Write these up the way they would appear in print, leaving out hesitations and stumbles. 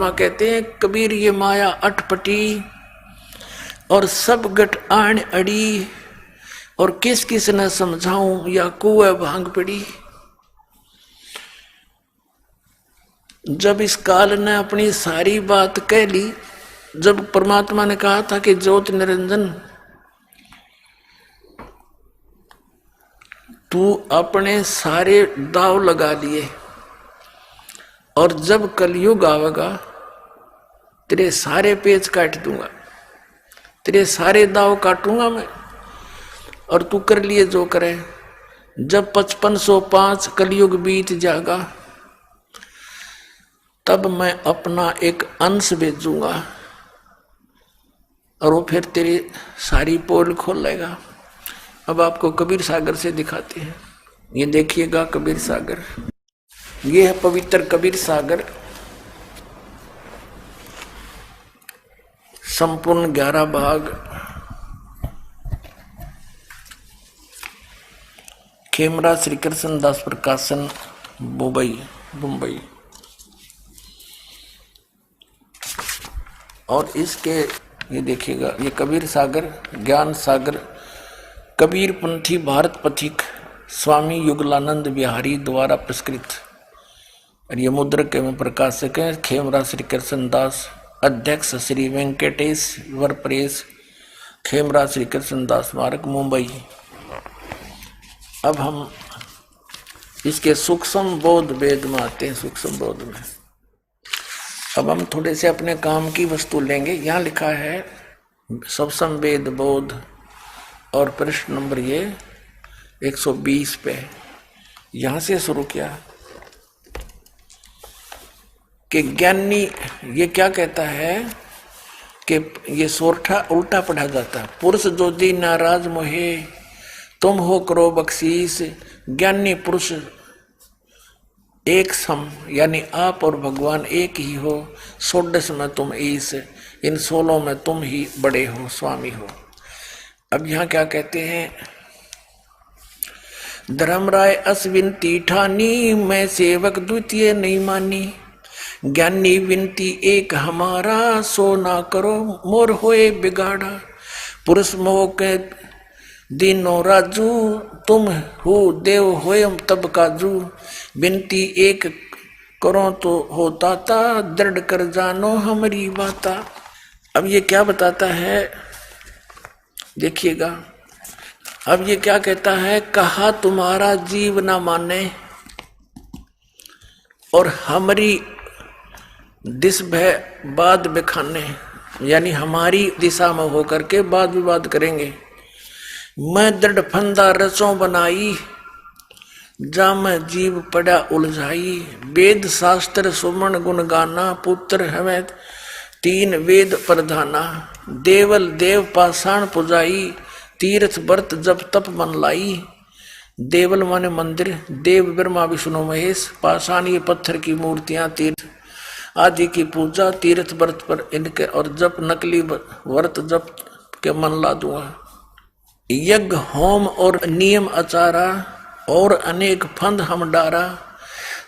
परमात्मा कहते हैं कबीर ये माया अटपटी और सब गट आण अड़ी, और किस किस न समझाऊं या कुएं भांग पड़ी। जब इस काल ने अपनी सारी बात कह ली, जब परमात्मा ने कहा था कि ज्योत निरंजन तू अपने सारे दाव लगा लिए, और जब कलयुग आवेगा तेरे सारे पेच काट दूंगा, तेरे सारे दाव काटूंगा मैं, और तू कर लिए जो करे। जब 5505 कलयुग बीत जाएगा तब मैं अपना एक अंश भेजूंगा और वो फिर तेरी सारी पोल खोल लेगा। अब आपको कबीर सागर से दिखाते हैं। ये देखिएगा कबीर सागर, ये है पवित्र कबीर सागर। संपूर्ण 11 भाग, खेमरा श्री कृष्ण दास प्रकाशन, मुंबई। और इसके ये देखिएगा, ये कबीर सागर, ज्ञान सागर, कबीर पंथी भारत पथिक स्वामी युगलानंद बिहारी द्वारा पुरस्कृत। और ये मुद्रक एवं प्रकाशक है खेमरा श्री कृष्ण दास, अध्यक्ष श्री वेंकटेश वर प्रेस, खेमरा श्री कृष्ण दास स्मारक, मुंबई। अब हम इसके सूक्ष्म बोध वेद में आते हैं। सूक्ष्म बोध में अब हम थोड़े से अपने काम की वस्तु लेंगे। यहाँ लिखा है सूक्ष्म वेद बोध, और प्रश्न नंबर ये 120 पे यहाँ से शुरू किया कि ज्ञानी ये क्या कहता है कि ये सोरठा उल्टा पढ़ा जाता है। पुरुष जो दी नाराज मोहे तुम हो करो बख्शीस, ज्ञानी पुरुष एक सम, यानी आप और भगवान एक ही हो। 16 में तुम ईस, इन 16 में तुम ही बड़े हो, स्वामी हो। अब यहाँ क्या कहते हैं, धर्मराय अश्विनती ठानी, मैं सेवक द्वितीय नहीं मानी। ज्ञानी विनती एक हमारा, सो ना करो मोर होए बिगाड़ा। पुरुष मोह के दीनो राजू, तुम हो देव होयम तब काजू। विनती एक करो तो होता ता, दृढ़ कर जानो हमारी बाता। अब ये क्या बताता है देखिएगा। अब ये क्या कहता है, कहा तुम्हारा जीव ना माने, और हमारी दिस भय बाद बेखाने, यानी हमारी दिशा में होकर के वाद विवाद करेंगे। मैं दृढ़ फंदा रसों बनाई, जा मैं जीव पड़ा उलझाई। वेद शास्त्र सुमन गुण गाना, पुत्र हमें 3 वेद प्रधाना। देवल देव पाषाण पुजाई, तीर्थ व्रत जब तप मन लाई। देवल माने मंदिर, देव ब्रह्मा विष्णु महेश, पाषाण ये पत्थर की मूर्तियां, तीर्थ आदि की पूजा, तीर्थ व्रत पर इनके, और जप नकली व्रत जप के मन ला दूंगा। यज्ञ होम और नियम आचारा, और अनेक फंद हम डारा।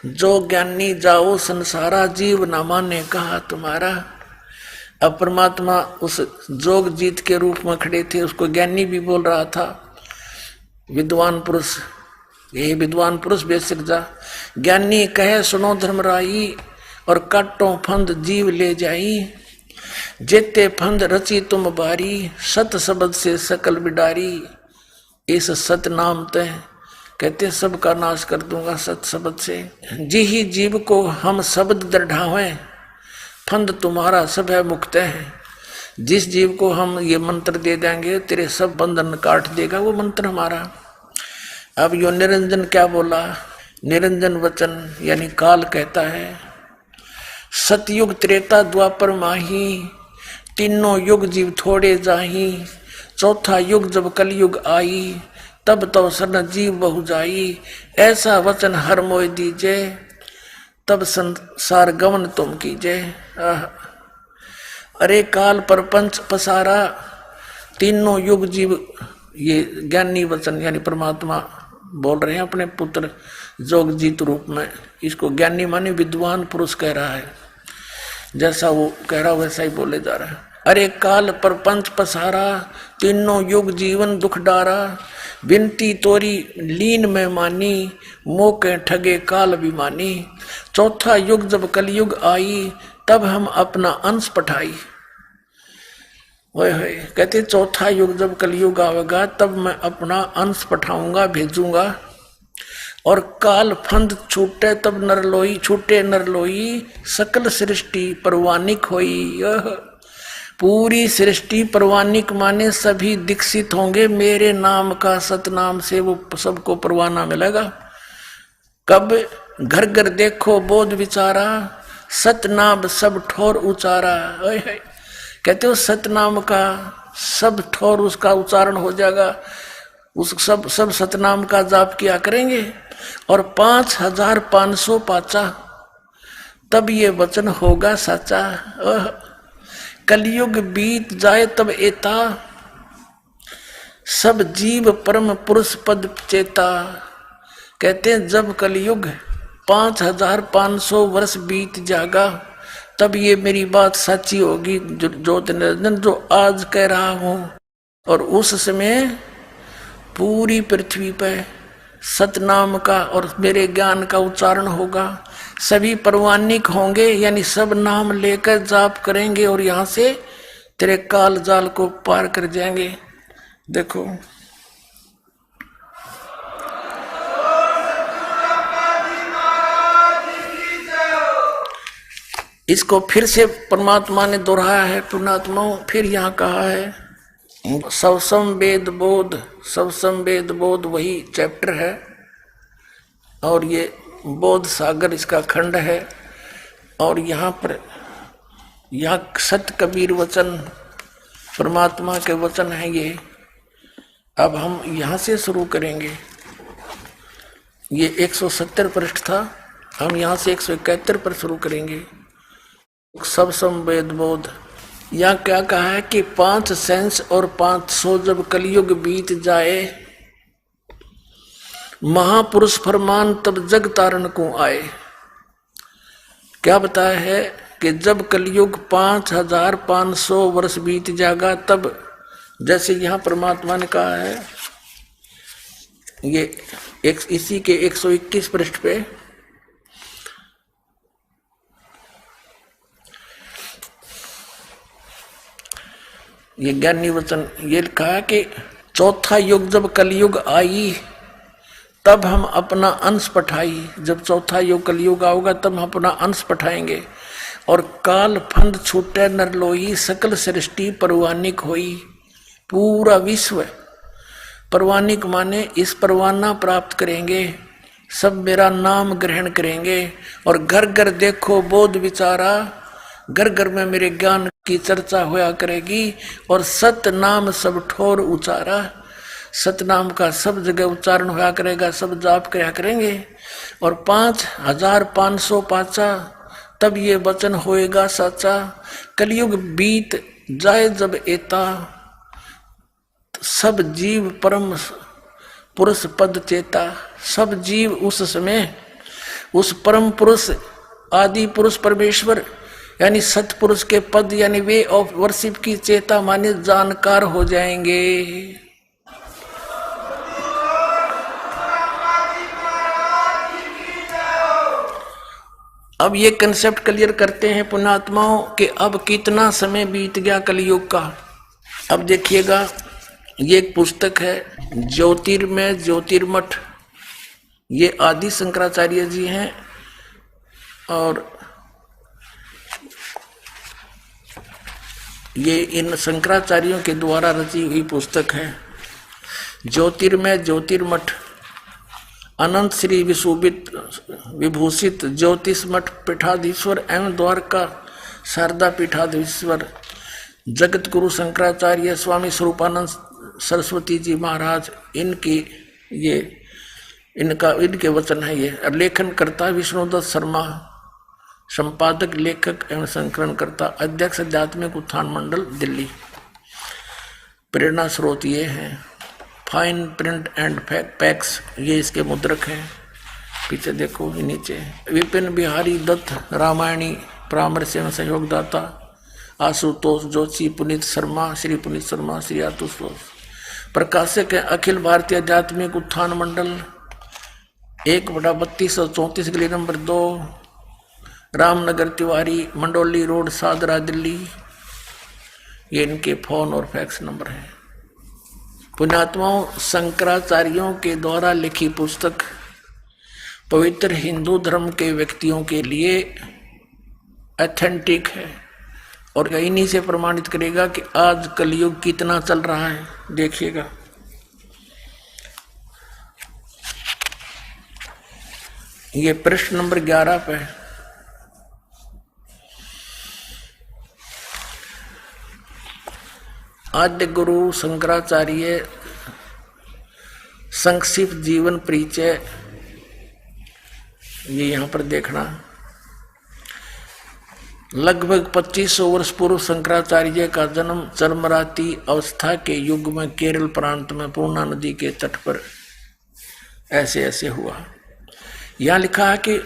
जो ज्ञानी जाओ संसारा, जीव न माने कहा तुम्हारा। अब परमात्मा उस जोग जीत के रूप में खड़े थे, उसको ज्ञानी भी बोल रहा था। विद्वान पुरुष, यही विद्वान पुरुष बेसिक जा। ज्ञानी कहे सुनो धर्मराई, और काटो फंद जीव ले जाई। जेते फंद रची तुम बारी, सत शब्द से सकल बिडारी। इस सत नाम ते कहते सबका नाश कर दूंगा सत शब्द से। जी ही जीव को हम शब्द दृढ़ावे, फंद तुम्हारा सब है मुक्त है। जिस जीव को हम ये मंत्र दे देंगे तेरे सब बंधन काट देगा वो मंत्र हमारा। अब यो निरंजन क्या बोला, निरंजन वचन यानी काल कहता है, सतयुग त्रेता द्वापर माही, तीनों युग जीव थोड़े जाही। चौथा युग जब कलयुग आई, तब तो शरण जीव बहु जाई। ऐसा वचन हर मोय दीजे, तब संसार गमन तुम कीजे। अरे काल परपंच पसारा, तीनों युग जीव, ये ज्ञानी वचन यानी परमात्मा बोल रहे हैं अपने पुत्र जोग जीत रूप में। इसको ज्ञानी माने विद्वान पुरुष कह रहा है। जैसा वो कह रहा वैसा ही बोले जा रहा है। अरे काल प्रपंच पसारा, तीनों युग जीवन दुख डारा, बिनती तोरी लीन में मानी, मोके ठगे काल अभिमानी। चौथा युग जब कलयुग आई, तब हम अपना अंश पठाई। वह कहते चौथा युग जब कलयुग आवेगा तब मैं अपना अंश पठाऊंगा, भेजूंगा। और काल फंद छूटे तब नरलोई, छूटे नरलोई, सकल सृष्टि परवानिक होई। यह पूरी सृष्टि परवानिक माने सभी दीक्षित होंगे मेरे नाम का, सतनाम से वो सबको परवाना मिलेगा। कब घर घर देखो बोध विचारा, सतनाम सब ठोर उचारा। कहते हो सतनाम का सब ठोर उसका उच्चारण हो जाएगा, उस सब सतनाम का जाप किया करेंगे। और 5500 पाचा, तब ये वचन होगा सच्चा। कलयुग बीत जाए तब एता, सब जीव परम पुरुष पद चेता। कहते हैं जब कलयुग 5500 वर्ष बीत जाएगा तब ये मेरी बात सच्ची होगी, ज्योत निरंजन जो आज कह रहा हूं। और उस समय पूरी पृथ्वी पे सतनाम का और मेरे ज्ञान का उच्चारण होगा, सभी परवानिक होंगे, यानी सब नाम लेकर जाप करेंगे और यहां से तेरे काल जाल को पार कर जाएंगे। देखो इसको फिर से परमात्मा ने दोहराया है, पुण्यात्माओं। फिर यहाँ कहा है सब संवेद बोध, सब संवेद बोध वही चैप्टर है और ये बोध सागर इसका खंड है। और यहाँ पर यहाँ सत कबीर वचन परमात्मा के वचन है ये। अब हम यहाँ से शुरू करेंगे। ये 170 पृष्ठ था, हम यहाँ से 171 पर शुरू करेंगे। सब संवेद बोध यहाँ क्या कहा है कि 5 सेंस और 500 जब कलयुग बीत जाए, महापुरुष फरमान तब जग तारण को आए। क्या बताया है कि जब कलयुग 5500 वर्ष बीत जाएगा तब, जैसे यहाँ परमात्मा ने कहा है ये इसी के 121 पृष्ठ पे, ये ज्ञानी वचन ये लिखा है कि चौथा युग जब कलयुग आई तब हम अपना अंश पठाई। जब चौथा युग कलयुग आओगा तब हम अपना अंश पठाएंगे। और काल फंद छूटे नरलोई, सकल सृष्टि परवानिक होई। पूरा विश्व परवानिक माने इस परवाना प्राप्त करेंगे, सब मेरा नाम ग्रहण करेंगे। और घर घर देखो बोध विचारा, घर घर में मेरे ज्ञान की चर्चा होया करेगी। और सत नाम सब ठोर उचारा, सतनाम का सब जगह उच्चारण होया करेगा, सब जाप किया करेंगे। और 5500 पाचा, तब ये वचन होएगा सच्चा। कलयुग बीत जाए जब एता, सब जीव परम पुरुष पद चेता। सब जीव उस समय उस परम पुरुष आदि पुरुष परमेश्वर यानी सतपुरुष के पद यानी वे ऑफ वर्शिप की चेता माने जानकार हो जाएंगे। अब ये कंसेप्ट क्लियर करते हैं पुण्यात्माओं कि अब कितना समय बीत गया कलयुग का। अब देखिएगा, ये एक पुस्तक है ज्योतिर्मय ज्योतिर्मठ, ये आदि शंकराचार्य जी हैं। और ये इन शंकराचार्यों के द्वारा रची हुई पुस्तक है ज्योतिर्मय ज्योतिर्मठ, अनंत श्री विभूषित ज्योतिष मठ पीठाधीश्वर एवं द्वारका शारदा पीठाधीश्वर जगत गुरु शंकराचार्य स्वामी स्वरूपानंद सरस्वती जी महाराज, इनके वचन है ये। लेखन करता विष्णुदत्त शर्मा, संपादक लेखक एवं संकलन करता अध्यक्ष आध्यात्मिक उत्थान मंडल दिल्ली। प्रेरणा स्रोत ये हैं फाइन प्रिंट एंड पैक्स, ये इसके मुद्रक हैं। पीछे देखो नीचे विपिन बिहारी दत्त रामायणी परामर्श एवं सहयोगदाता आशुतोष जोशी, पुनीत शर्मा, श्री पुनीत शर्मा, श्री आशुतोष। प्रकाशक है अखिल भारतीय आध्यात्मिक उत्थान मंडल 1/3234 गली नंबर 2, रामनगर तिवारी, मंडोली रोड, सादरा, दिल्ली। ये इनके फोन और फैक्स नंबर है। पुण्यात्माओं, शंकराचार्यों के द्वारा लिखी पुस्तक पवित्र हिंदू धर्म के व्यक्तियों के लिए ऑथेंटिक है और इन्हीं से प्रमाणित करेगा कि आज कलयुग कितना चल रहा है। देखिएगा, ये प्रश्न नंबर 11 पे आद्य गुरु शंकराचार्य संक्षिप्त जीवन परिचय, ये यहां पर देखना। लगभग 2500 वर्ष पूर्व शंकराचार्य का जन्म चरमराती अवस्था के युग में केरल प्रांत में पूर्णा नदी के तट पर ऐसे ऐसे हुआ। यहां लिखा है कि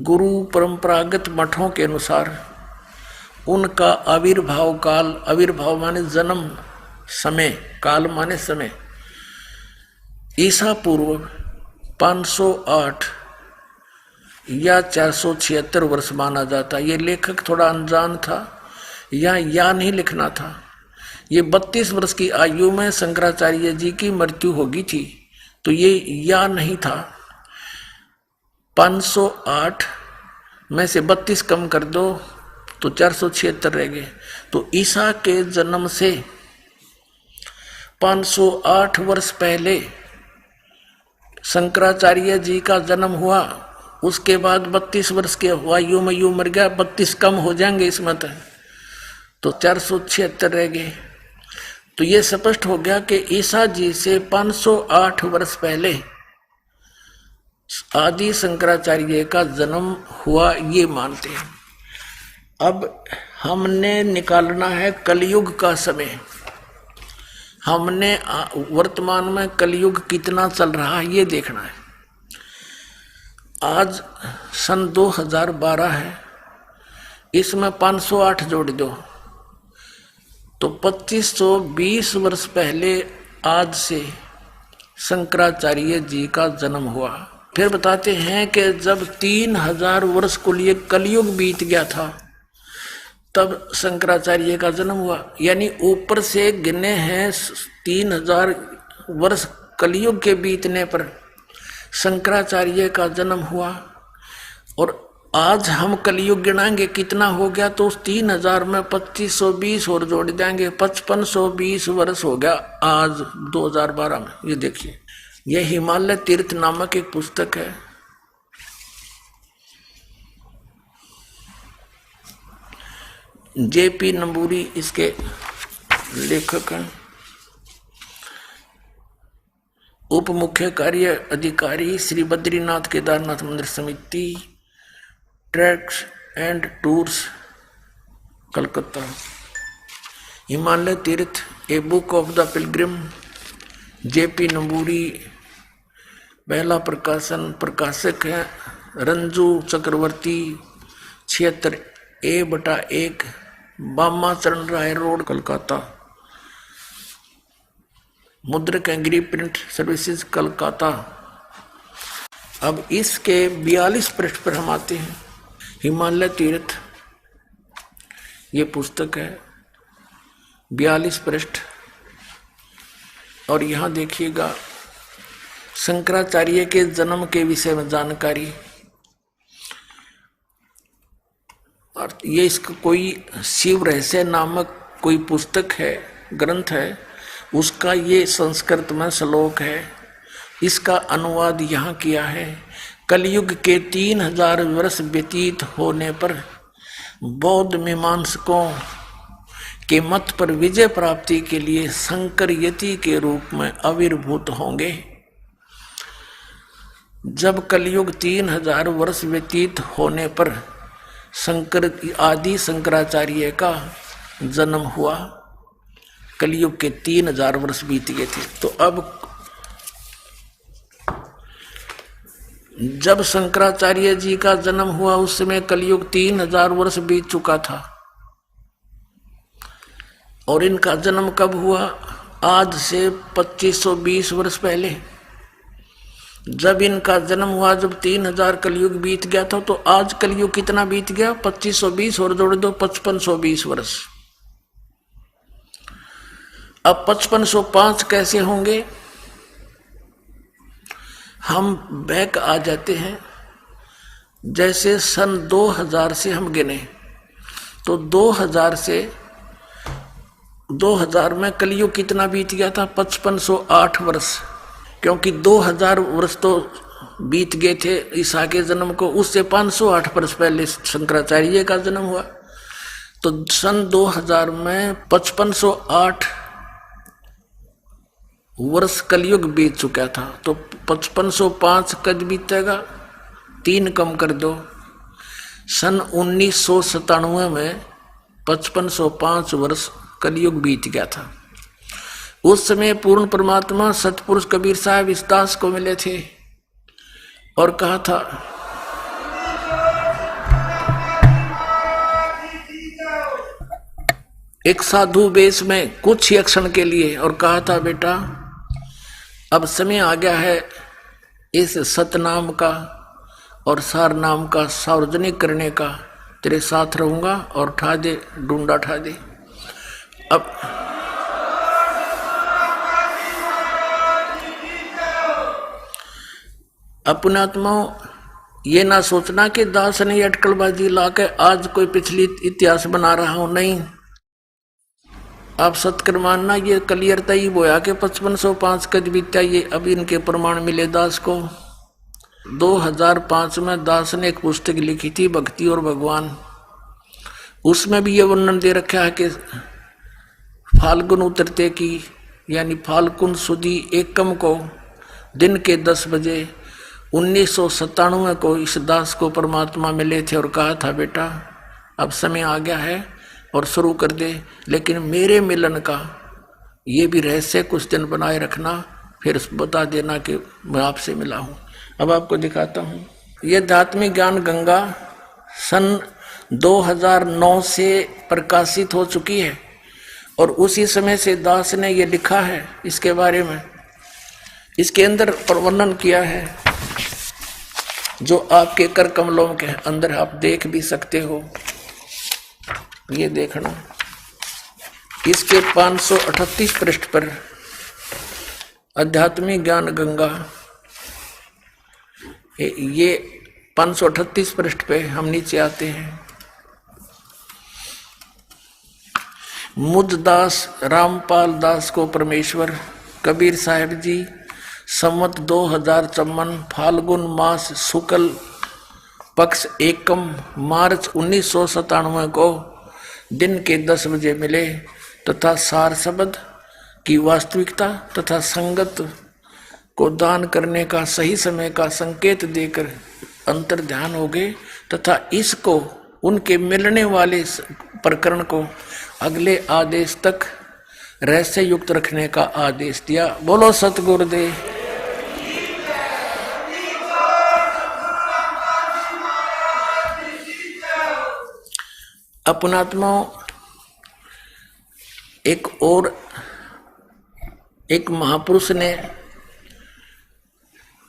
गुरु परंपरागत मठों के अनुसार उनका आविर्भाव काल, आविर्भाव माने जन्म, समय, काल माने समय, ईसा पूर्व 508 या 476 वर्ष माना जाता। ये लेखक थोड़ा अनजान था या नहीं लिखना था। ये 32 वर्ष की आयु में शंकराचार्य जी की मृत्यु होगी थी, तो ये या नहीं था। 508 में से 32 कम कर दो तो 476 रह गए। तो ईसा के जन्म से 508 वर्ष पहले शंकराचार्य जी का जन्म हुआ। उसके बाद 32 वर्ष के आयु में यूं मर गया, 32 कम हो जाएंगे इसमें तो 476 रह गए। तो ये स्पष्ट हो गया कि ईसा जी से 508 वर्ष पहले आदि शंकराचार्य का जन्म हुआ, ये मानते हैं। अब हमने निकालना है कलयुग का समय। हमने वर्तमान में कलयुग कितना चल रहा है ये देखना है। आज सन 2012 है, इसमें 508 जोड़ दो तो 2520 वर्ष पहले आज से शंकराचार्य जी का जन्म हुआ। फिर बताते हैं कि जब 3000 वर्ष को लिए कलयुग बीत गया था तब शंकराचार्य का जन्म हुआ। यानी ऊपर से गिने हैं 3000 वर्ष कलयुग के बीतने पर शंकराचार्य का जन्म हुआ। और आज हम कलयुग गिनाएंगे कितना हो गया, तो उस 3000 में 2520 और जोड़ देंगे, 5520 वर्ष हो गया आज 2012 में। ये देखिए, यह हिमालय तीर्थ नामक एक पुस्तक है। जेपी नंबूरी इसके लेखक हैं। उप मुख्य कार्य अधिकारी श्री बद्रीनाथ केदारनाथ मंदिर समिति, tracks and tours, Calcutta. Himalaya तीर्थ a book of the pilgrim, JP Namboori, पहला प्रकाशन। प्रकाशक है रंजू चक्रवर्ती, 76A/1, बामा चरण राय रोड, कलकत्ता। मुद्रक एंग्री प्रिंट सर्विसेज, कलकत्ता। अब इसके 42 पृष्ठ पर हम आते हैं। हिमालय तीर्थ ये पुस्तक है, 42 पृष्ठ। और यहाँ देखिएगा शंकराचार्य के जन्म के विषय में जानकारी। और ये इसका कोई शिव रहस्य नामक कोई पुस्तक है, ग्रंथ है, उसका ये संस्कृत में श्लोक है। इसका अनुवाद यहाँ किया है। कलयुग के 3000 वर्ष व्यतीत होने पर बौद्ध मीमांसकों के मत पर विजय प्राप्ति के लिए शंकर यति के रूप में आविर्भूत होंगे। जब कलयुग 3000 वर्ष व्यतीत होने पर शंकर आदि शंकराचार्य का जन्म हुआ। कलयुग के 3000 वर्ष बीत गए थे। तो अब जब शंकराचार्य जी का जन्म हुआ उस समय कलयुग 3000 वर्ष बीत चुका था। और इनका जन्म कब हुआ? आज से 2520 वर्ष पहले। जब इनका जन्म हुआ, जब 3000 कलयुग बीत गया था, तो आज कलयुग कितना बीत गया? 2520 और जोड़ दो 5520 वर्ष। अब 5505 कैसे होंगे? हम बैक आ जाते हैं। जैसे सन 2000 से हम गिने तो 2000 से 2000 में कलयुग कितना बीत गया था? 5508 वर्ष। क्योंकि 2000 वर्ष तो बीत गए थे ईसा के जन्म को, उससे 508 वर्ष पहले शंकराचार्य का जन्म हुआ। तो सन 2000 में 5508 वर्ष कलयुग बीत चुका था। तो 5505 कब बीतेगा? 3 कम कर दो। सन 1997 में 5505 वर्ष कलयुग बीत गया था। उस समय पूर्ण परमात्मा सतपुरुष कबीर साहब इस दास को मिले थे और कहा था, एक साधु वेश में कुछ ही क्षण के लिए, और कहा था, बेटा अब समय आ गया है इस सतनाम का और सार नाम का सार्वजनिक करने का। तेरे साथ रहूंगा और ठा दे, डूंडा ठा दे। अब अपने आत्माओं, ये ना सोचना कि दास ने अटकलबाजी ला के आज कोई पिछली इतिहास बना रहा हूं। नहीं, आप सत्कर मानना, ये क्लियरता ही बोया कि 5505 कद बीता। ये अभी इनके प्रमाण मिले दास को। 2005 में दास ने एक पुस्तक लिखी थी, भक्ति और भगवान। उसमें भी ये वर्णन दे रखा है कि फाल्गुन उतरते की यानी फाल्गुन सुदी एकम को दिन के 10 बजे 1997 को इस दास को परमात्मा मिले थे और कहा था, बेटा अब समय आ गया है और शुरू कर दे, लेकिन मेरे मिलन का ये भी रहस्य कुछ दिन बनाए रखना, फिर बता देना कि मैं आपसे मिला हूँ। अब आपको दिखाता हूँ। ये आध्यात्मिक ज्ञान गंगा सन 2009 से प्रकाशित हो चुकी है और उसी समय से दास ने ये लिखा है इसके बारे में। इसके अंदर वर्णन किया है जो आपके कर कमलों के अंदर आप देख भी सकते हो। ये देखना, इसके 538 पृष्ठ पर आध्यात्मिक ज्ञान गंगा, ये 538 पृष्ठ पे हम नीचे आते हैं। मुझदास रामपाल दास को परमेश्वर कबीर साहब जी संवत 2054 फाल्गुन मास शुक्ल पक्ष एकम मार्च 1997 को दिन के 10 बजे मिले तथा सार शब्द की वास्तविकता तथा संगत को दान करने का सही समय का संकेत देकर अंतर ध्यान हो गए तथा इसको उनके मिलने वाले प्रकरण को अगले आदेश तक रहस्य युक्त रखने का आदेश दिया। बोलो सतगुरुदेव। अपनात्माओं, एक महापुरुष ने,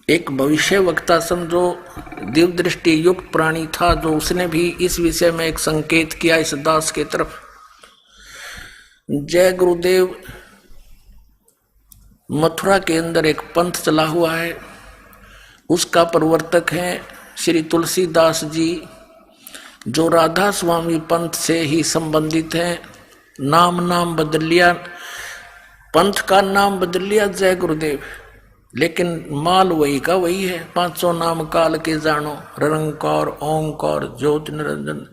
एक भविष्य वक्ता समझो दिव्य दृष्टि युक्त प्राणी था, जो उसने भी इस विषय में एक संकेत किया इस दास के तरफ। जय गुरुदेव मथुरा के अंदर एक पंथ चला हुआ है, उसका प्रवर्तक है श्री तुलसीदास जी, जो राधा स्वामी पंथ से ही संबंधित हैं। नाम बदल लिया, पंथ का नाम बदल लिया जय गुरुदेव, लेकिन माल वही का वही है। 500 नाम काल के जानो, निरंकार ओंकार ज्योति निरंजन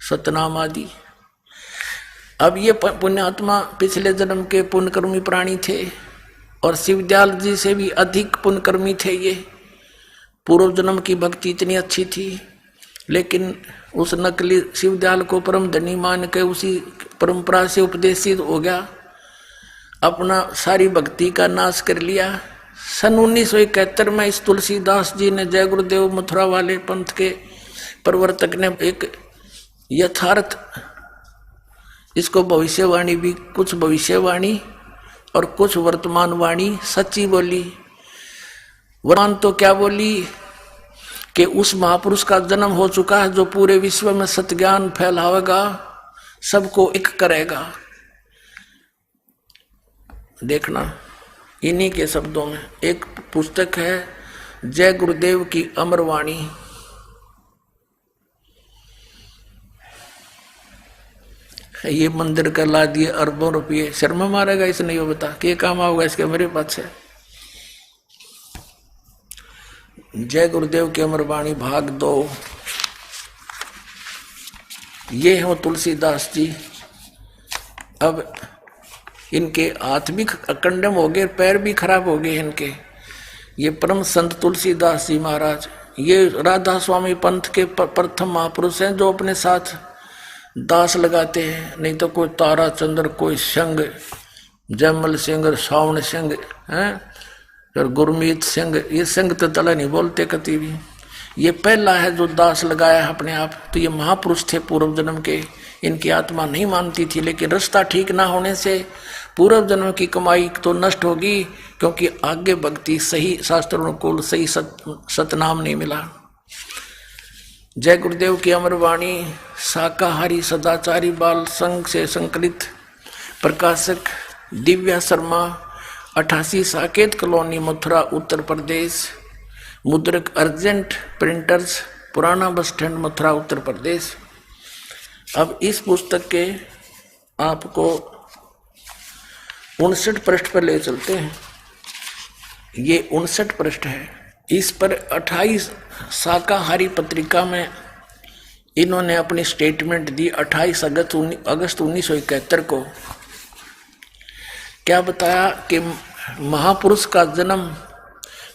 सतनाम आदि। अब ये पुण्यात्मा पिछले जन्म के पुण्यकर्मी प्राणी थे और शिवदयाल जी से भी अधिक पुण्यकर्मी थे। ये पूर्व जन्म की भक्ति इतनी अच्छी थी, लेकिन उस नकली शिवदयाल को परम धनी मान के उसी परंपरा से उपदेशित हो गया, अपना सारी भक्ति का नाश कर लिया, सन 1971 में इस तुलसीदास जी ने, जय गुरुदेव मथुरा वाले पंथ के प्रवर्तक ने, एक यथार्थ, इसको भविष्यवाणी भी, कुछ भविष्यवाणी और कुछ वर्तमान वाणी सच्ची बोली। वर्तमान तो क्या बोली कि उस महापुरुष का जन्म हो चुका है जो पूरे विश्व में सत्ज्ञान फैलावेगा, सबको एक करेगा। देखना इन्हीं के शब्दों में एक पुस्तक है जय गुरुदेव की अमरवाणी। ये मंदिर का ला दिए अरबों रुपये, शर्मा मारेगा इसने, ये बता क्या काम आओगे इसके मेरे पास है। जय गुरुदेव की अमरवाणी भाग 2। ये हो तुलसीदास जी। अब इनके हाथ भी कंडम हो गए, पैर भी खराब हो गए इनके। ये परम संत तुलसीदास जी महाराज, ये राधा स्वामी पंथ के प्रथम महापुरुष हैं जो अपने साथ दास लगाते हैं। नहीं तो कोई तारा चंद्र, कोई संग, जयमल सिंह, सावण सिंह हैं, फिर गुरमीत सिंह, ये सिंह तो तला नहीं बोलते कभी भी। ये पहला है जो दास लगाया अपने आप। तो ये महापुरुष थे पूर्व जन्म के। इनकी आत्मा नहीं मानती थी, लेकिन रास्ता ठीक ना होने से पूर्व जन्म की कमाई तो नष्ट होगी, क्योंकि आगे भक्ति सही शास्त्रानुकूल सही सतनाम नहीं मिला। जय गुरुदेव की अमरवाणी शाकाहारी सदाचारी बाल संघ से संकलित, प्रकाशक दिव्या शर्मा, 88 साकेत कॉलोनी, मथुरा, उत्तर प्रदेश। मुद्रक अर्जेंट प्रिंटर्स, पुराना बस स्टैंड, मथुरा, उत्तर प्रदेश। अब इस पुस्तक के आपको 59 पृष्ठ पर ले चलते हैं। ये 59 पृष्ठ है। इस पर 28 शाकाहारी पत्रिका में इन्होंने अपनी स्टेटमेंट दी 28 अगस्त 1971 को। क्या बताया कि महापुरुष का जन्म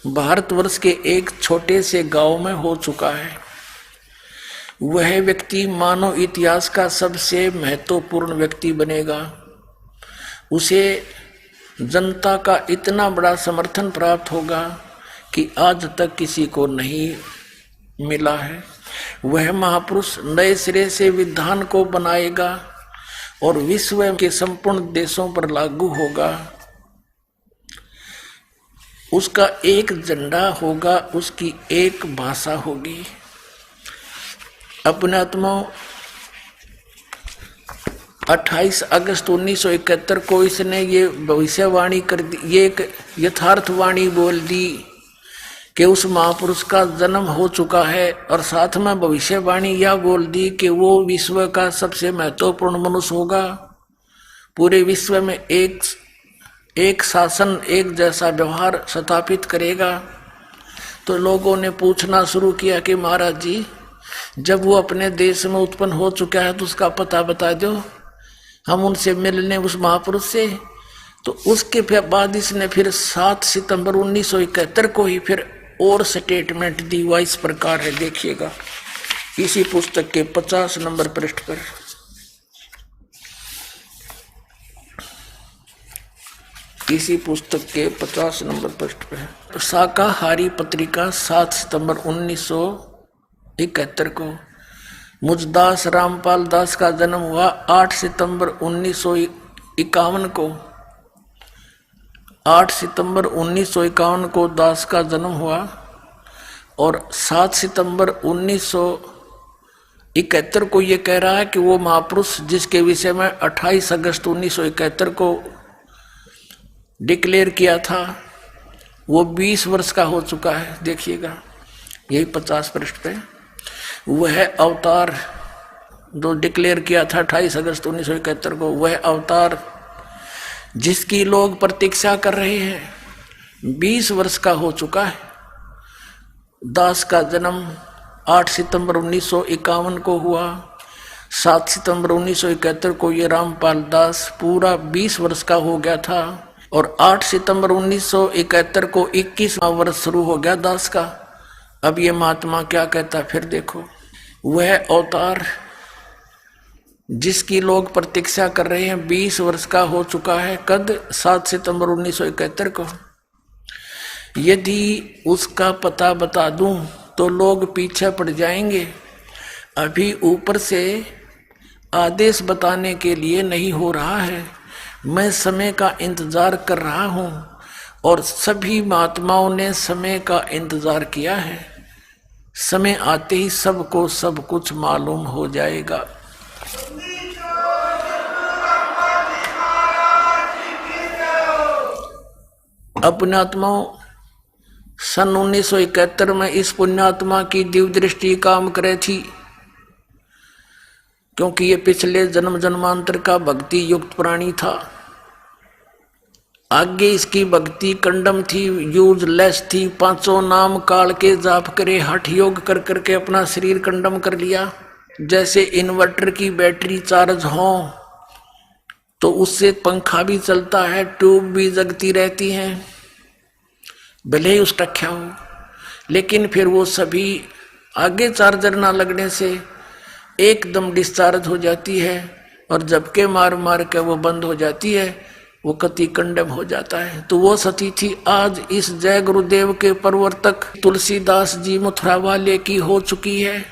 भारतवर्ष के एक छोटे से गांव में हो चुका है। वह व्यक्ति मानव इतिहास का सबसे महत्वपूर्ण व्यक्ति बनेगा। उसे जनता का इतना बड़ा समर्थन प्राप्त होगा कि आज तक किसी को नहीं मिला है। वह महापुरुष नए सिरे से विधान को बनाएगा और विश्व के संपूर्ण देशों पर लागू होगा। उसका एक झंडा होगा, उसकी एक भाषा होगी। अपने आत्मा 28 अगस्त 1971 को इसने ये भविष्यवाणी कर दी, ये एक यथार्थवाणी बोल दी कि उस महापुरुष का जन्म हो चुका है, और साथ में भविष्यवाणी यह बोल दी कि वो विश्व का सबसे महत्वपूर्ण मनुष्य होगा। पूरे विश्व में एक शासन, एक जैसा व्यवहार स्थापित करेगा। तो लोगों ने पूछना शुरू किया कि महाराज जी, जब वो अपने देश में उत्पन्न हो चुका है तो उसका पता बता दो, हम उनसे मिलने उस महापुरुष से। तो उसके बाद इसने फिर 7 सितंबर 1971 को ही फिर और स्टेटमेंट दी। वह इस प्रकार है, देखिएगा इसी पुस्तक के 50 नंबर पृष्ठ पर। इसी पुस्तक के 50 नंबर पृष्ठ पर शाकाहारी पत्रिका 7 सितंबर 1971 को। मुझदास रामपाल दास का जन्म हुआ 8 सितंबर 1951 को। 8 सितंबर 1951 को दास का जन्म हुआ, और 7 सितंबर 1971 को ये कह रहा है कि वो महापुरुष जिसके विषय में 28 अगस्त 1971 को डिक्लेयर किया था, वो 20 वर्ष का हो चुका है। देखिएगा यही 50 पृष्ठ पे। वह अवतार जो डिक्लेयर किया था 28 अगस्त 1971 को, वह अवतार जिसकी लोग प्रतीक्षा कर रहे हैं, 20 वर्ष का हो चुका है। दास का जन्म 8 सितंबर 1951 को हुआ। 7 सितंबर 1971 को ये रामपाल दास पूरा 20 वर्ष का हो गया था, और 8 सितंबर 1971 को 21वां वर्ष शुरू हो गया दास का। अब ये महात्मा क्या कहता फिर देखो। वह अवतार जिसकी लोग प्रतीक्षा कर रहे हैं 20 वर्ष का हो चुका है। कद 7 सितंबर 1971 को। यदि उसका पता बता दूं तो लोग पीछे पड़ जाएंगे। अभी ऊपर से आदेश बताने के लिए नहीं हो रहा है, मैं समय का इंतजार कर रहा हूं और सभी महात्माओं ने समय का इंतजार किया है। समय आते ही सबको सब कुछ मालूम हो जाएगा। पुण्यात्माओं, सन 1971 में इस पुण्यात्मा की दिव्य दृष्टि काम करे थी, क्योंकि ये पिछले जन्म जन्मांतर का भक्ति युक्त प्राणी था। आगे इसकी भक्ति कंडम थी, यूजलेस थी। पांचों नाम काल के जाप करे, हठ योग कर करके अपना शरीर कंडम कर लिया। जैसे इन्वर्टर की बैटरी चार्ज हो तो उससे पंखा भी चलता है, ट्यूब भी जगती रहती है, भले ही उसका क्या हो, लेकिन फिर वो सभी आगे चार्जर ना लगने से एकदम डिस्चार्ज हो जाती है और जबके मार मार के वो बंद हो जाती है, वो कति कंडम हो जाता है। तो वो सती थी आज इस जय गुरुदेव के प्रवर्तक तुलसीदास जी मथुरा वाले की हो चुकी है।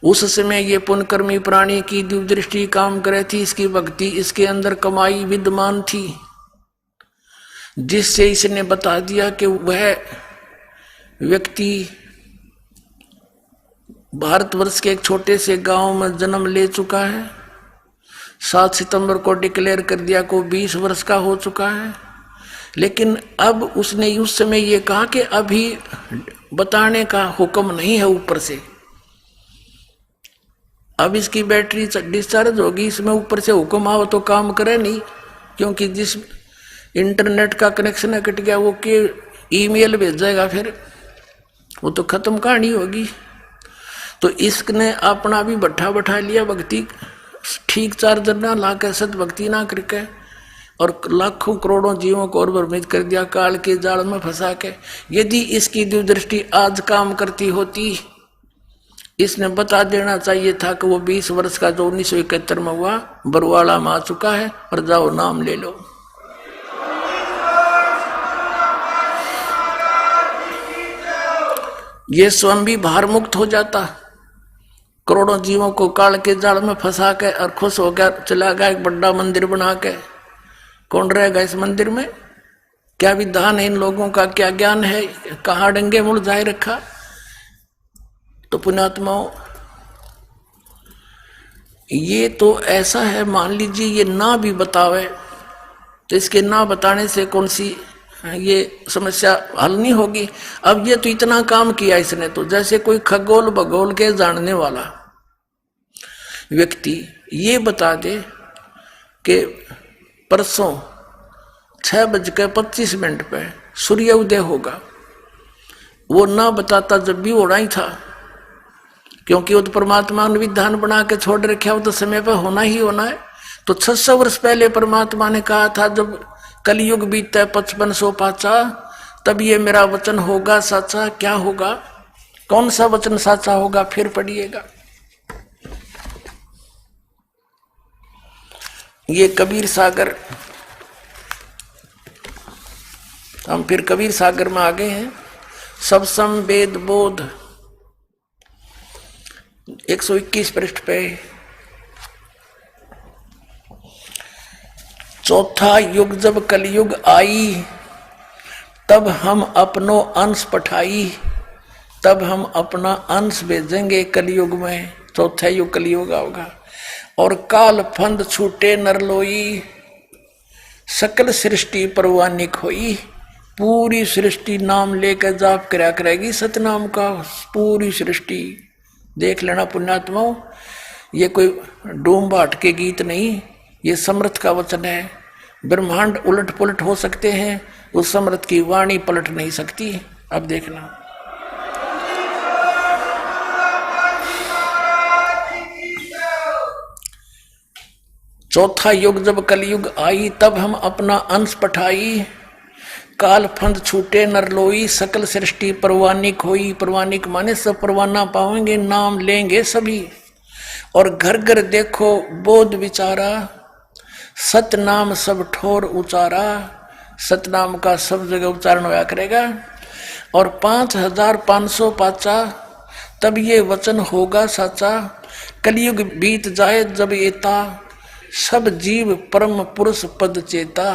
उस समय ये पुण्यकर्मी प्राणी की दिव्य दृष्टि काम करे थी, इसकी भक्ति इसके अंदर कमाई विद्यमान थी, जिससे इसने बता दिया कि वह व्यक्ति भारतवर्ष के एक छोटे से गांव में जन्म ले चुका है। 7 सितंबर को डिक्लेयर कर दिया को 20 वर्ष का हो चुका है। लेकिन अब उसने उस समय ये कहा कि अभी बताने का हुक्म नहीं है ऊपर से, अब इसकी बैटरी डिस्चार्ज होगी, इसमें ऊपर से हुक्म आओ तो काम करे नहीं, क्योंकि जिस इंटरनेट का कनेक्शन कट गया वो के ईमेल भेजेगा, फिर वो तो खत्म कहानी होगी। तो इसने अपना भी बैठा बैठा लिया भक्ति, ठीक चार्जर ना ला के सत भक्ति ना करके, और लाखों करोड़ों जीवों को और भ्रमित कर दिया, काल के जाल में फंसा के। यदि इसकी दूरदृष्टि आज काम करती होती, इसने बता देना चाहिए था कि वो 20 वर्ष का जो 1971 में हुआ बरवाड़ा में आ चुका है और जाओ नाम ले लो। ये स्वयं भी भार मुक्त हो जाता, करोड़ों जीवों को काल के जाल में फंसा के और खुश हो गया, चला गया एक बड़ा मंदिर बना के। कौन रहेगा इस मंदिर में? क्या विधान है इन लोगों का, क्या ज्ञान है, कहाँ डंगे मुरझाए रखा। तो पुण्यात्माओं, ये तो ऐसा है, मान लीजिए ये ना भी बतावे तो इसके ना बताने से कौन सी ये समस्या हल नहीं होगी। अब ये तो इतना काम किया इसने, तो जैसे कोई खगोल भगोल के जानने वाला व्यक्ति ये बता दे कि परसों 6:25 पे सूर्य उदय होगा, वो ना बताता जब भी होना ही था, क्योंकि वो तो परमात्मा ने विधान बना के छोड़ रखा, वो तो समय पर होना ही होना है। तो 600 वर्ष पहले परमात्मा ने कहा था, जब कलयुग बीते 5500 पाचा, तब ये मेरा वचन होगा साचा। क्या होगा, कौन सा वचन साचा होगा, फिर पढ़िएगा। ये कबीर सागर, हम फिर कबीर सागर में आ गए हैं। सब सम वेद बोध 121 पृष्ठ पे, चौथा युग जब कलयुग आई, तब हम अपनो अंश पठाई, तब हम अपना अंश भेजेंगे कलयुग में। चौथा युग कलयुग होगा। और काल फंद छूटे नरलोई, सकल सृष्टि परवानिक होई। पूरी सृष्टि नाम लेकर जाप करया करेगी सतनाम का, पूरी सृष्टि। देख लेना पुण्यात्माओं, ये कोई डूम बाट के गीत नहीं, ये समर्थ का वचन है। ब्रह्मांड उलट पुलट हो सकते हैं, उस समर्थ की वाणी पलट नहीं सकती। अब देखना, चौथा युग जब कलयुग आई, तब हम अपना अंश पठाई। काल फंद छूटे नरलोई, सकल सृष्टि परवानिक होई। परवानिक माने सब परवाना पाएंगे, नाम लेंगे सभी। और घर घर देखो बोध विचारा, सत नाम सब ठोर उचारा। सतनाम का सब जगह उच्चारण होया करेगा। और 5500 पाचा तब ये वचन होगा साचा, कलयुग बीत जाए जब एता, सब जीव परम पुरुष पद चेता।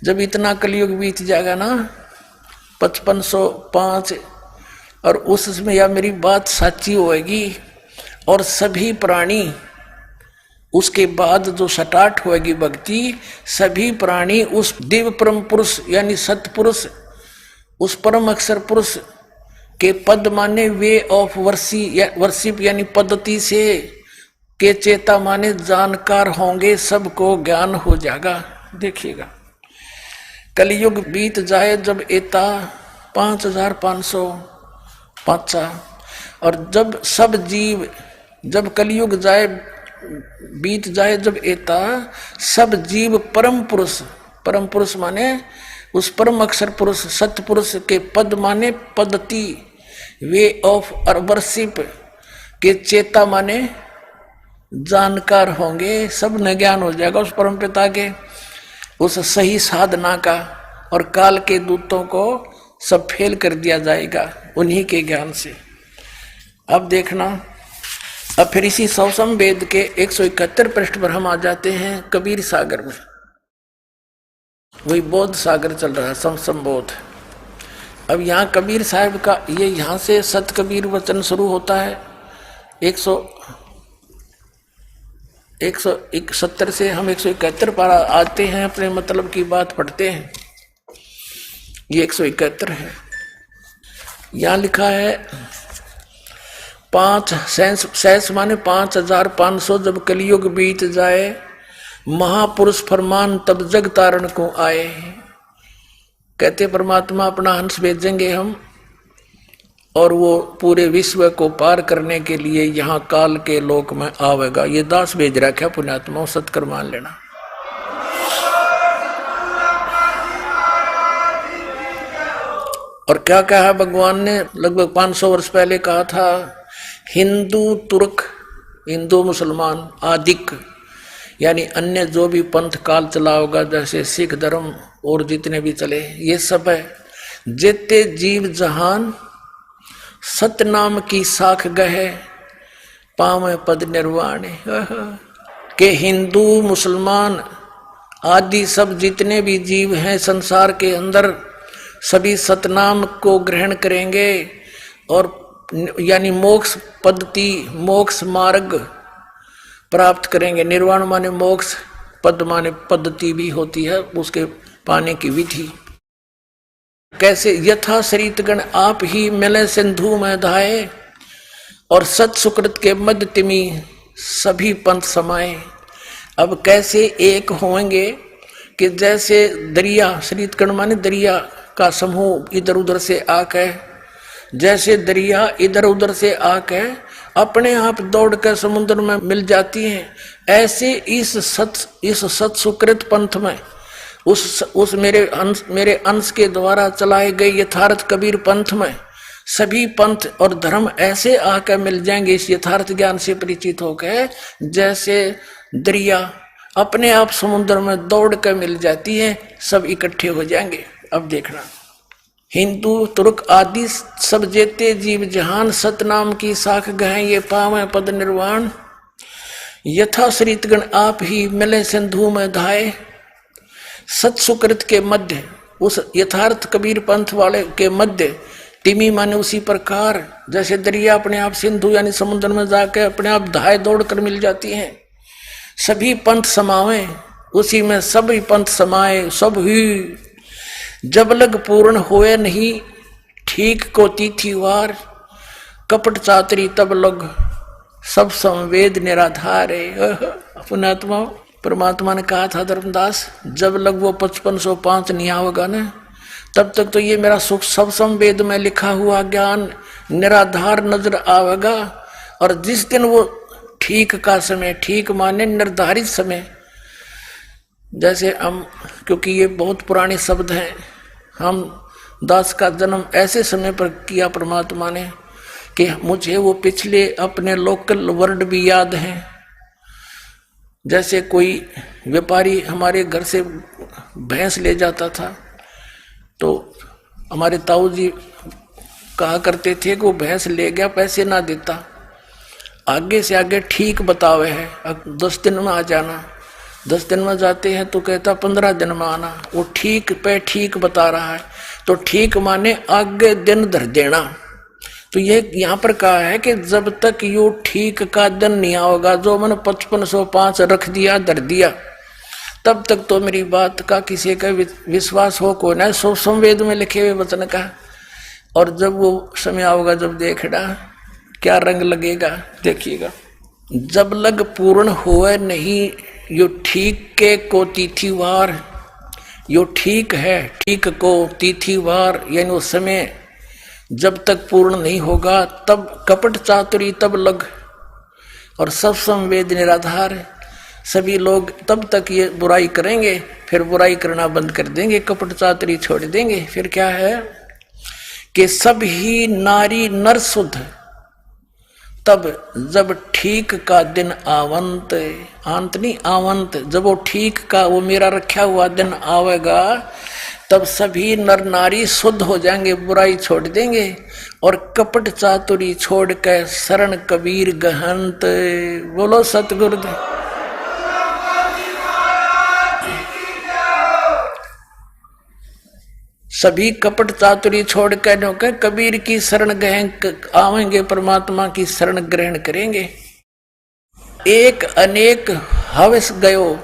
जब इतना कलयुग बीत जाएगा ना 5505, और उसमें या मेरी बात साची होएगी और सभी प्राणी उसके बाद जो स्टार्ट होएगी भक्ति, सभी प्राणी उस दिव्य परम पुरुष यानी सतपुरुष, उस परम अक्षर पुरुष के पद माने वे ऑफ वर्शिप यानी पद्धति से के चेता माने जानकार होंगे, सबको ज्ञान हो जाएगा। देखिएगा कलयुग बीत जाए जब एता 5500 पाचा, और जब सब जीव, जब कलयुग जाए बीत जाए जब एता, सब जीव परम पुरुष माने उस परम अक्षर पुरुष सतपुरुष के पद माने पद्धति, वे ऑफ वर्शिप के चेता माने जानकार होंगे, सब न ज्ञान हो जाएगा उस परम पिता के, उस सही साधना का, और काल के दूतों को सब फेल कर दिया जाएगा उन्हीं के ज्ञान से। अब देखना, अब फिर इसी सौसम वेद के 171 पृष्ठ पर हम आ जाते हैं कबीर सागर में। वही बोध सागर चल रहा है, सौसम बोध। अब यहाँ कबीर साहब का ये यहाँ से सत कबीर वचन शुरू होता है। 171 से हम 171 पर आते हैं, अपने मतलब की बात पढ़ते हैं। ये 171 है। यहाँ लिखा है 5 सहस माने 5500 जब कलयुग बीत जाए, महापुरुष फरमान तब जग तारण को आए। कहते परमात्मा अपना हंस भेजेंगे हम, और वो पूरे विश्व को पार करने के लिए यहाँ काल के लोक में आवेगा। ये दास भेज रखा पुण्यात्मा, सत्कर मान लेना। और क्या कहा भगवान ने लगभग 500 वर्ष पहले कहा था, हिंदू तुर्क, हिंदू मुसलमान आदिक यानी अन्य जो भी पंथ काल चला होगा, जैसे सिख धर्म और जितने भी चले, ये सब है जेते जीव जहान सतनाम की साख गहे पावे पद निर्वाण। के हिंदू मुसलमान आदि सब जितने भी जीव हैं संसार के अंदर, सभी सतनाम को ग्रहण करेंगे और यानी मोक्ष पद्धति, मोक्ष मार्ग प्राप्त करेंगे। निर्वाण माने मोक्ष, पद माने पद्धति भी होती है, उसके पाने की विधि। कैसे? यथा शरीतगण आप ही मिले सिंधु में धाये, और सत सुकृत के मध्य तिमी सभी पंथ समाये। अब कैसे एक होंगे कि जैसे दरिया, शरीतगण माने दरिया का समूह इधर उधर से आके, जैसे दरिया इधर उधर से आके अपने आप दौड़ कर समुद्र में मिल जाती हैं, ऐसे इस सत सुकृत पंथ में उस मेरे अंश के द्वारा चलाए गए यथार्थ कबीर पंथ में सभी पंथ और धर्म ऐसे आकर मिल जाएंगे इस यथार्थ ज्ञान से परिचित होकर, जैसे दरिया अपने आप समुद्र में दौड़ कर मिल जाती है, सब इकट्ठे हो जाएंगे। अब देखना, हिंदू तुर्क आदि सब जेते जीव जहान सतनाम की साख गहे ये पावे पद निर्वाण। यथा श्रीतगण आप ही मिले सिंधु में धाये, सत सुकृत के मध्य उस यथार्थ कबीर पंथ वाले के मध्य तिमी माने उसी प्रकार जैसे दरिया अपने आप सिंधु यानी समुद्र में जाके अपने आप धाये दौड़ कर मिल जाती हैं, सभी पंथ समावे उसी में सभी पंथ समाये। सब ही जब लग पूर्ण होए नहीं ठीक को तिथि वार, कपट चातरी तब लग सब संवेद निराधार है। पुण्यात्मा परमात्मा ने कहा था धर्मदास, जब लग वो 5505 नहीं आवेगा ना, तब तक तो ये मेरा सुख सब संवेद में लिखा हुआ ज्ञान निराधार नजर आवेगा। और जिस दिन वो ठीक का समय, ठीक माने निर्धारित समय, जैसे हम, क्योंकि ये बहुत पुराने शब्द हैं, हम दास का जन्म ऐसे समय पर किया परमात्मा ने कि मुझे वो पिछले अपने लोकल वर्ड भी याद हैं। जैसे कोई व्यापारी हमारे घर से भैंस ले जाता था तो हमारे ताऊ जी कहा करते थे कि वो भैंस ले गया पैसे ना देता, आगे से आगे ठीक बतावे है, अब 10 दिन में आ जाना, 10 दिन में जाते हैं तो कहता 15 दिन में आना। वो ठीक पे ठीक बता रहा है, तो ठीक माने आगे दिन धर देना। तो ये यहाँ पर कहा है कि जब तक यू ठीक का दिन नहीं आओगा, जो मैंने 5505 रख दिया धर दिया, तब तक तो मेरी बात का किसी का विश्वास हो को ना। सो संवेद में लिखे हुए वचन का। और जब वो समय आओगा, जब देखना क्या रंग लगेगा, देखिएगा। जब लग पूर्ण हुए नहीं यो ठीक के को तिथिवार, यो ठीक है ठीक को तिथिवार, यानी वो समय जब तक पूर्ण नहीं होगा तब कपट चातुरी तब लग। और सब संवेद निराधार, सभी लोग तब तक ये बुराई करेंगे, फिर बुराई करना बंद कर देंगे, कपट चातुरी छोड़ देंगे। फिर क्या है कि सब ही नारी नर शुद्ध, तब जब ठीक का दिन आवंत, अंत नहीं आवंत, जब वो ठीक का वो मेरा रखा हुआ दिन आवेगा, तब सभी नर नारी शुद्ध हो जाएंगे, बुराई छोड़ देंगे और कपट चातुरी छोड़ के शरण कबीर गहंत। बोलो सतगुरुदेव। सभी कपट चातुरी छोड़ के जो के कबीर की शरण ग्रहण आवेंगे, परमात्मा की शरण ग्रहण करेंगे। एक अनेक हवस गयो,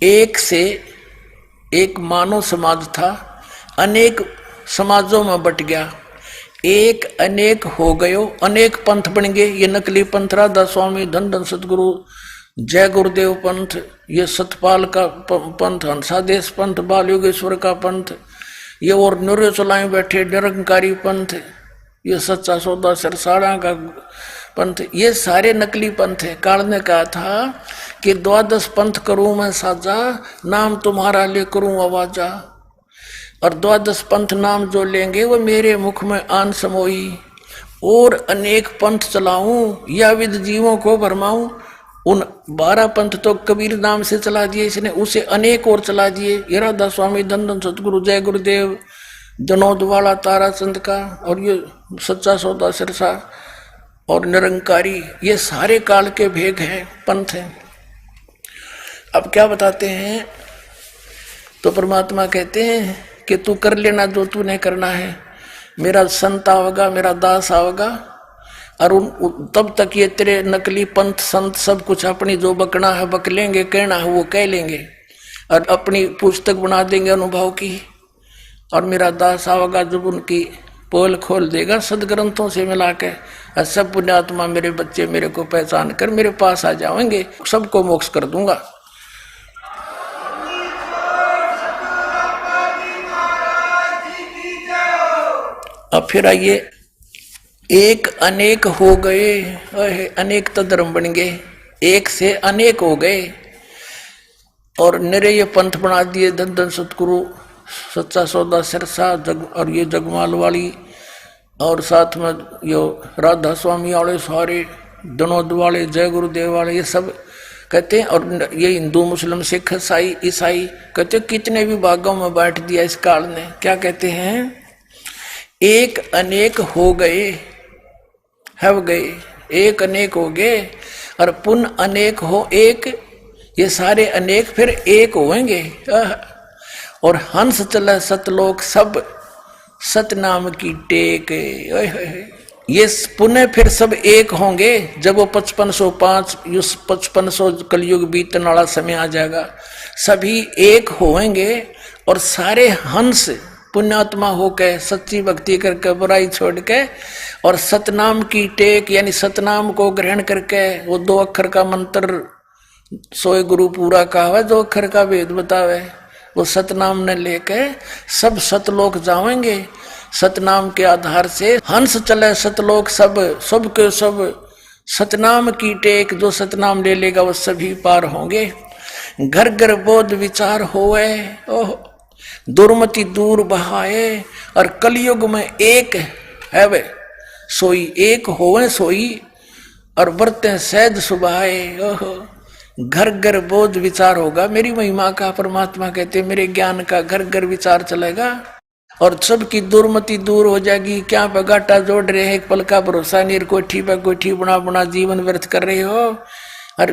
एक से एक मानव समाज था, अनेक समाजों में बट गया, एक अनेक हो गयो, अनेक पंथ बन गए। ये नकली पंथ राधा स्वामी धन धन सतगुरु जय गुरुदेव पंथ, ये सतपाल का पंथ, हंसादेश पंथ, बाल योगेश्वर का पंथ, ये और नूर्य चलाए बैठे निरंकारी पंथ, ये सच्चा सौदा सरसाड़ा का पंथ, ये सारे नकली पंथ है। काल ने कहा था कि 12 पंथ करूं मैं साजा, नाम तुम्हारा ले करूं आवाजा। और 12 पंथ नाम जो लेंगे वो मेरे मुख में आन समोई, और अनेक पंथ चलाऊं या विद जीवों को भरमाऊं। उन 12 पंथ तो कबीर नाम से चला दिए इसने, उसे अनेक और चला दिए। ये राधा स्वामी धन धन सतगुरु जय गुरुदेव, जनोद वाला ताराचंद का, और ये सच्चा सौदा सिरसा और निरंकारी, ये सारे काल के भेग हैं, पंथ हैं। अब क्या बताते हैं, तो परमात्मा कहते हैं कि तू कर लेना जो तूने करना है, मेरा संत आवेगा, मेरा दास आवेगा, और तब तक ये तेरे नकली पंथ संत सब कुछ अपनी जो बकना है बक लेंगे, कहना है वो कह लेंगे, और अपनी पुस्तक बना देंगे अनुभव की। और मेरा दास आवेगा जब उनकी पोल खोल देगा सदग्रंथों से मिला के, और सब पुण्यात्मा मेरे बच्चे मेरे को पहचान कर मेरे पास आ जाएंगे, सबको मोक्ष कर दूंगा। अब फिर आइए, एक अनेक हो गए, अनेक तो धर्म बन गए, एक से अनेक हो गए, और निरे ये पंथ बना दिए धन धन सतगुरु सच्चा सौदा सिरसा जग, और ये जगमाल वाली, और साथ में यो राधा स्वामी वाले सारे, दनोद वाले, जय गुरुदेव वाले, ये सब कहते हैं। और ये हिंदू मुस्लिम सिख ईसाई कहते कितने भी भागों में बांट दिया इस काल ने। क्या कहते हैं, एक अनेक हो गए, हव गए, एक अनेक हो गए, और पुन अनेक हो एक, ये सारे अनेक फिर एक होंगे। और हंस चला सतलोक सब सतनाम की टेक, ये पुनः फिर सब एक होंगे जब वो 5505 5500 कलयुग बीतने वाला समय आ जाएगा, सभी एक होंगे, और सारे हंस पुण्यात्मा होकर सच्ची भक्ति करके बुराई छोड़ के और सतनाम की टेक यानी सतनाम को ग्रहण करके, वो 2 अक्षर का मंत्र सोए गुरु पूरा कहावे, 2 अक्षर का वेद बतावे, वो सतनाम ने लेके सब सतलोक जाएंगे। सतनाम के आधार से हंस चले सतलोक सब, सब के सब सतनाम की टेक, जो सतनाम ले लेगा वो सभी पार होंगे। घर घर बोध विचार होए, ओह दुर्मति दूर बहाए, और कलयुग में एक है वे सोई, एक होवे सोई, और बरते सहज सुभाए। ओह घर घर बोध विचार होगा, मेरी महिमा का परमात्मा कहते मेरे ज्ञान का घर घर विचार चलेगा और सबकी दुर्मति दूर हो जाएगी। क्या बगाटा जोड़ रहे हैं, एक पल का भरोसा नहीं, कोठी पर कोठी बुना बुना जीवन व्यर्थ कर रहे हो और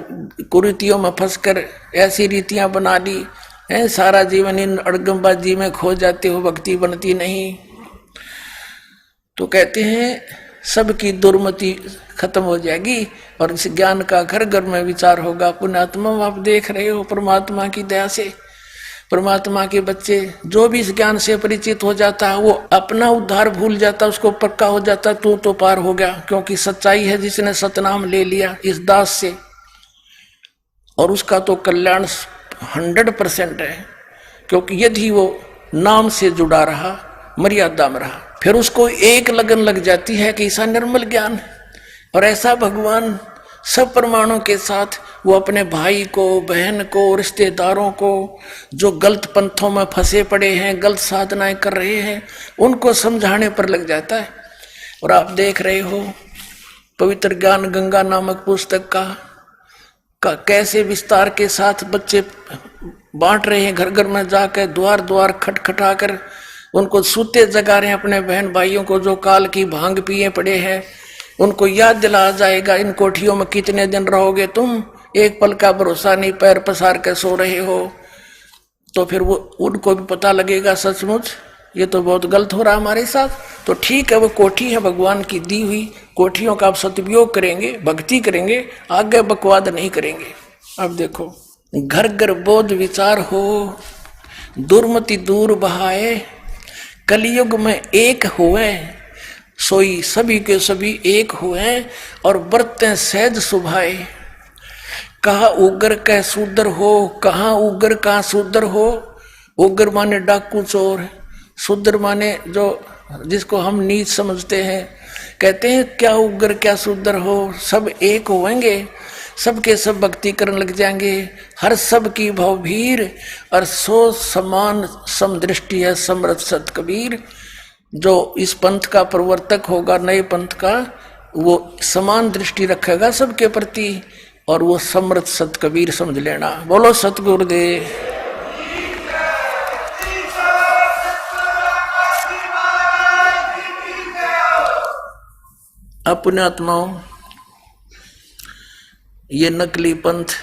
कुरीतियों में फंसकर ऐसी रीतियां बना ली है, सारा जीवन इन अड़गमबाजी में खो जाते हो, भक्ति बनती नहीं। तो कहते हैं सबकी दुर्मति खत्म हो जाएगी और इस ज्ञान का घर घर में विचार होगा। पुण्यात्मा आप देख रहे हो परमात्मा की दया से परमात्मा के बच्चे जो भी इस ज्ञान से परिचित हो जाता है वो अपना उद्धार भूल जाता, उसको पक्का हो जाता तू तो पार हो गया, क्योंकि सच्चाई है जिसने सतनाम ले लिया इस दास से, और उसका तो कल्याण 100% है, क्योंकि यदि वो नाम से जुड़ा रहा, मर्यादा में रहा, फिर उसको एक लगन लग जाती है कि ऐसा निर्मल ज्ञान और ऐसा भगवान सब प्रमाणों के साथ वो अपने भाई को, बहन को, रिश्तेदारों को जो गलत पंथों में फंसे पड़े हैं, गलत साधनाएं कर रहे हैं, उनको समझाने पर लग जाता है। और आप देख रहे हो पवित्र ज्ञान गंगा नामक पुस्तक का कैसे विस्तार के साथ बच्चे बांट रहे हैं, घर घर में जाकर द्वार द्वार खटखटा कर उनको सूते जगा रहे हैं, अपने बहन भाइयों को जो काल की भांग पिए पड़े हैं उनको याद दिला जाएगा, इन कोठियों में कितने दिन रहोगे तुम, एक पल का भरोसा नहीं, पैर पसार कर सो रहे हो। तो फिर वो उनको भी पता लगेगा सचमुच ये तो बहुत गलत हो रहा हमारे साथ। तो ठीक है, वो कोठी है भगवान की दी हुई, कोठियों का आप सदुपयोग करेंगे, भक्ति करेंगे, आगे बकवाद नहीं करेंगे। अब देखो घर घर बोध विचार हो, दुर्मति दूर बहाए, कलयुग में एक हुए, सोई सभी के सभी एक हुए और बरतें सहज सुभाए। कहा उग्र कह शूद्र हो, कहाँ उग्र कहाँ शूद्र हो। उग्र माने डाकू चोर, शूद्र माने जो जिसको हम नीच समझते हैं। कहते हैं क्या उग्र क्या शूद्र हो, सब एक होंगे, सबके सब भक्ति करने लग जाएंगे, हर सब की भवभीर और सो समान समदृष्टि है समरथ सत कबीर। जो इस पंथ का प्रवर्तक होगा, नए पंथ का, वो समान दृष्टि रखेगा सबके प्रति और वो समर्थ सत कबीर समझ लेना। बोलो सतगुरुदेव। अपने आत्माओं, ये नकली पंथ,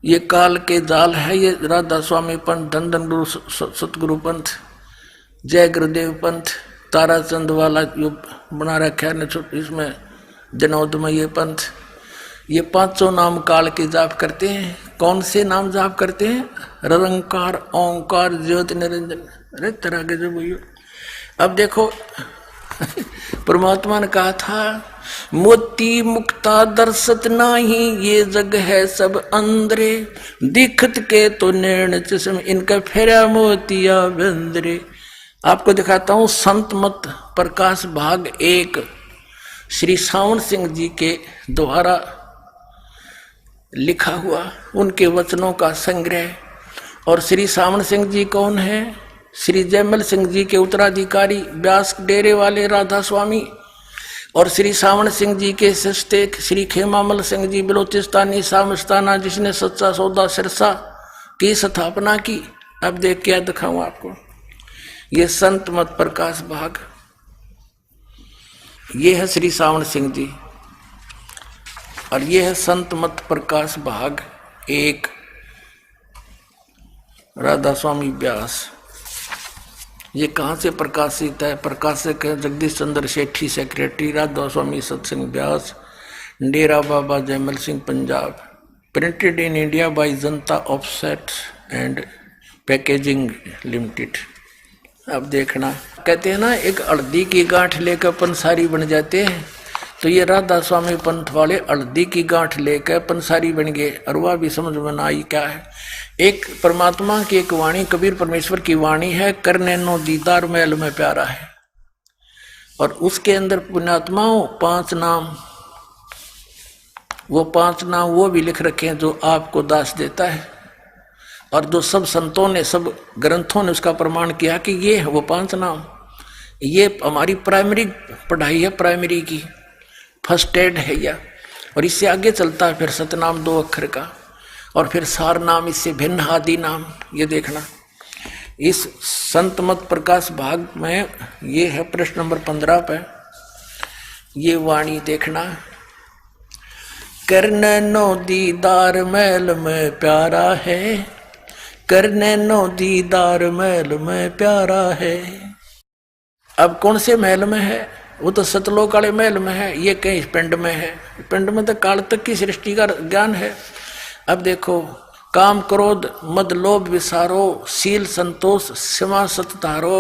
ये काल के जाल है, ये राधा स्वामी पंथ, धन धन गुरु सतगुरु पंथ, जय गुरुदेव पंथ, ताराचंद वाला जो बना रखा है इसमें जनौद में ये पंथ, ये पांचों नाम काल के जाप करते हैं। कौन से नाम जाप करते हैं? निरंकार, ओंकार, ज्योति निरंजन। अरे तरह के जो भैया, अब देखो परमात्मा ने कहा था मोती मुक्ता दर्शत नाही, ये जग है सब अंदरे, दिखत के तो नैन चश्म, इनका फेरा मोतिया बंदरे। आपको दिखाता हूं संत मत प्रकाश भाग 1 श्री सावन सिंह जी के द्वारा लिखा हुआ उनके वचनों का संग्रह। और श्री सावन सिंह जी कौन है? श्री जयमल सिंह जी के उत्तराधिकारी, व्यास डेरे वाले राधा स्वामी, और श्री सावन सिंह जी के सस्ते श्री खेमामल सिंह जी बलोचिस्तानी सामस्ताना, जिसने सच्चा सौदा सिरसा की स्थापना की। अब देख क्या दिखाऊं आपको, ये संत मत प्रकाश भाग, ये है श्री सावन सिंह जी और ये है संत मत प्रकाश भाग 1 राधा स्वामी व्यास। ये कहाँ से प्रकाशित है? प्रकाशक है Jagdish Chandra Sethi, secretary Radha Soami Satsang Beas, Dera Baba Jaimal Singh, Punjab. Printed in India by Janata offset and packaging limited. अब देखना, कहते हैं ना एक हल्दी की गांठ लेकर पंसारी बन जाते हैं, तो ये राधा स्वामी पंथ वाले हल्दी की गांठ लेकर पंसारी बन गए। और वह भी समझ में ना आई क्या है। एक परमात्मा की एक वाणी, कबीर परमेश्वर की वाणी है, करने नो दीदार महल में प्यारा है। और उसके अंदर पुण्यात्माओं 5 नाम, वो 5 नाम वो भी लिख रखे हैं जो आपको दास देता है, और जो सब संतों ने, सब ग्रंथों ने उसका प्रमाण किया कि ये है वो 5 नाम। ये हमारी प्राइमरी पढ़ाई है, प्राइमरी की फर्स्ट एड है यह। और इससे आगे चलता है फिर सतनाम 2 अक्षर का, और फिर सार नाम, इससे भिन्न आदि नाम। ये देखना इस संत मत प्रकाश भाग में ये है प्रश्न नंबर 15 पे ये वाणी देखना। करने नो दीदार मैल में प्यारा है, करने नो दीदार मैल में प्यारा है। अब कौन से महल में है? वो तो सतलोक वाले महल में है, ये कहीं पिंड में है। पिंड में तो काल तक की सृष्टि का ज्ञान है। अब देखो, काम क्रोध मद लोभ विसारो, शील संतोष क्षमा सत धारो,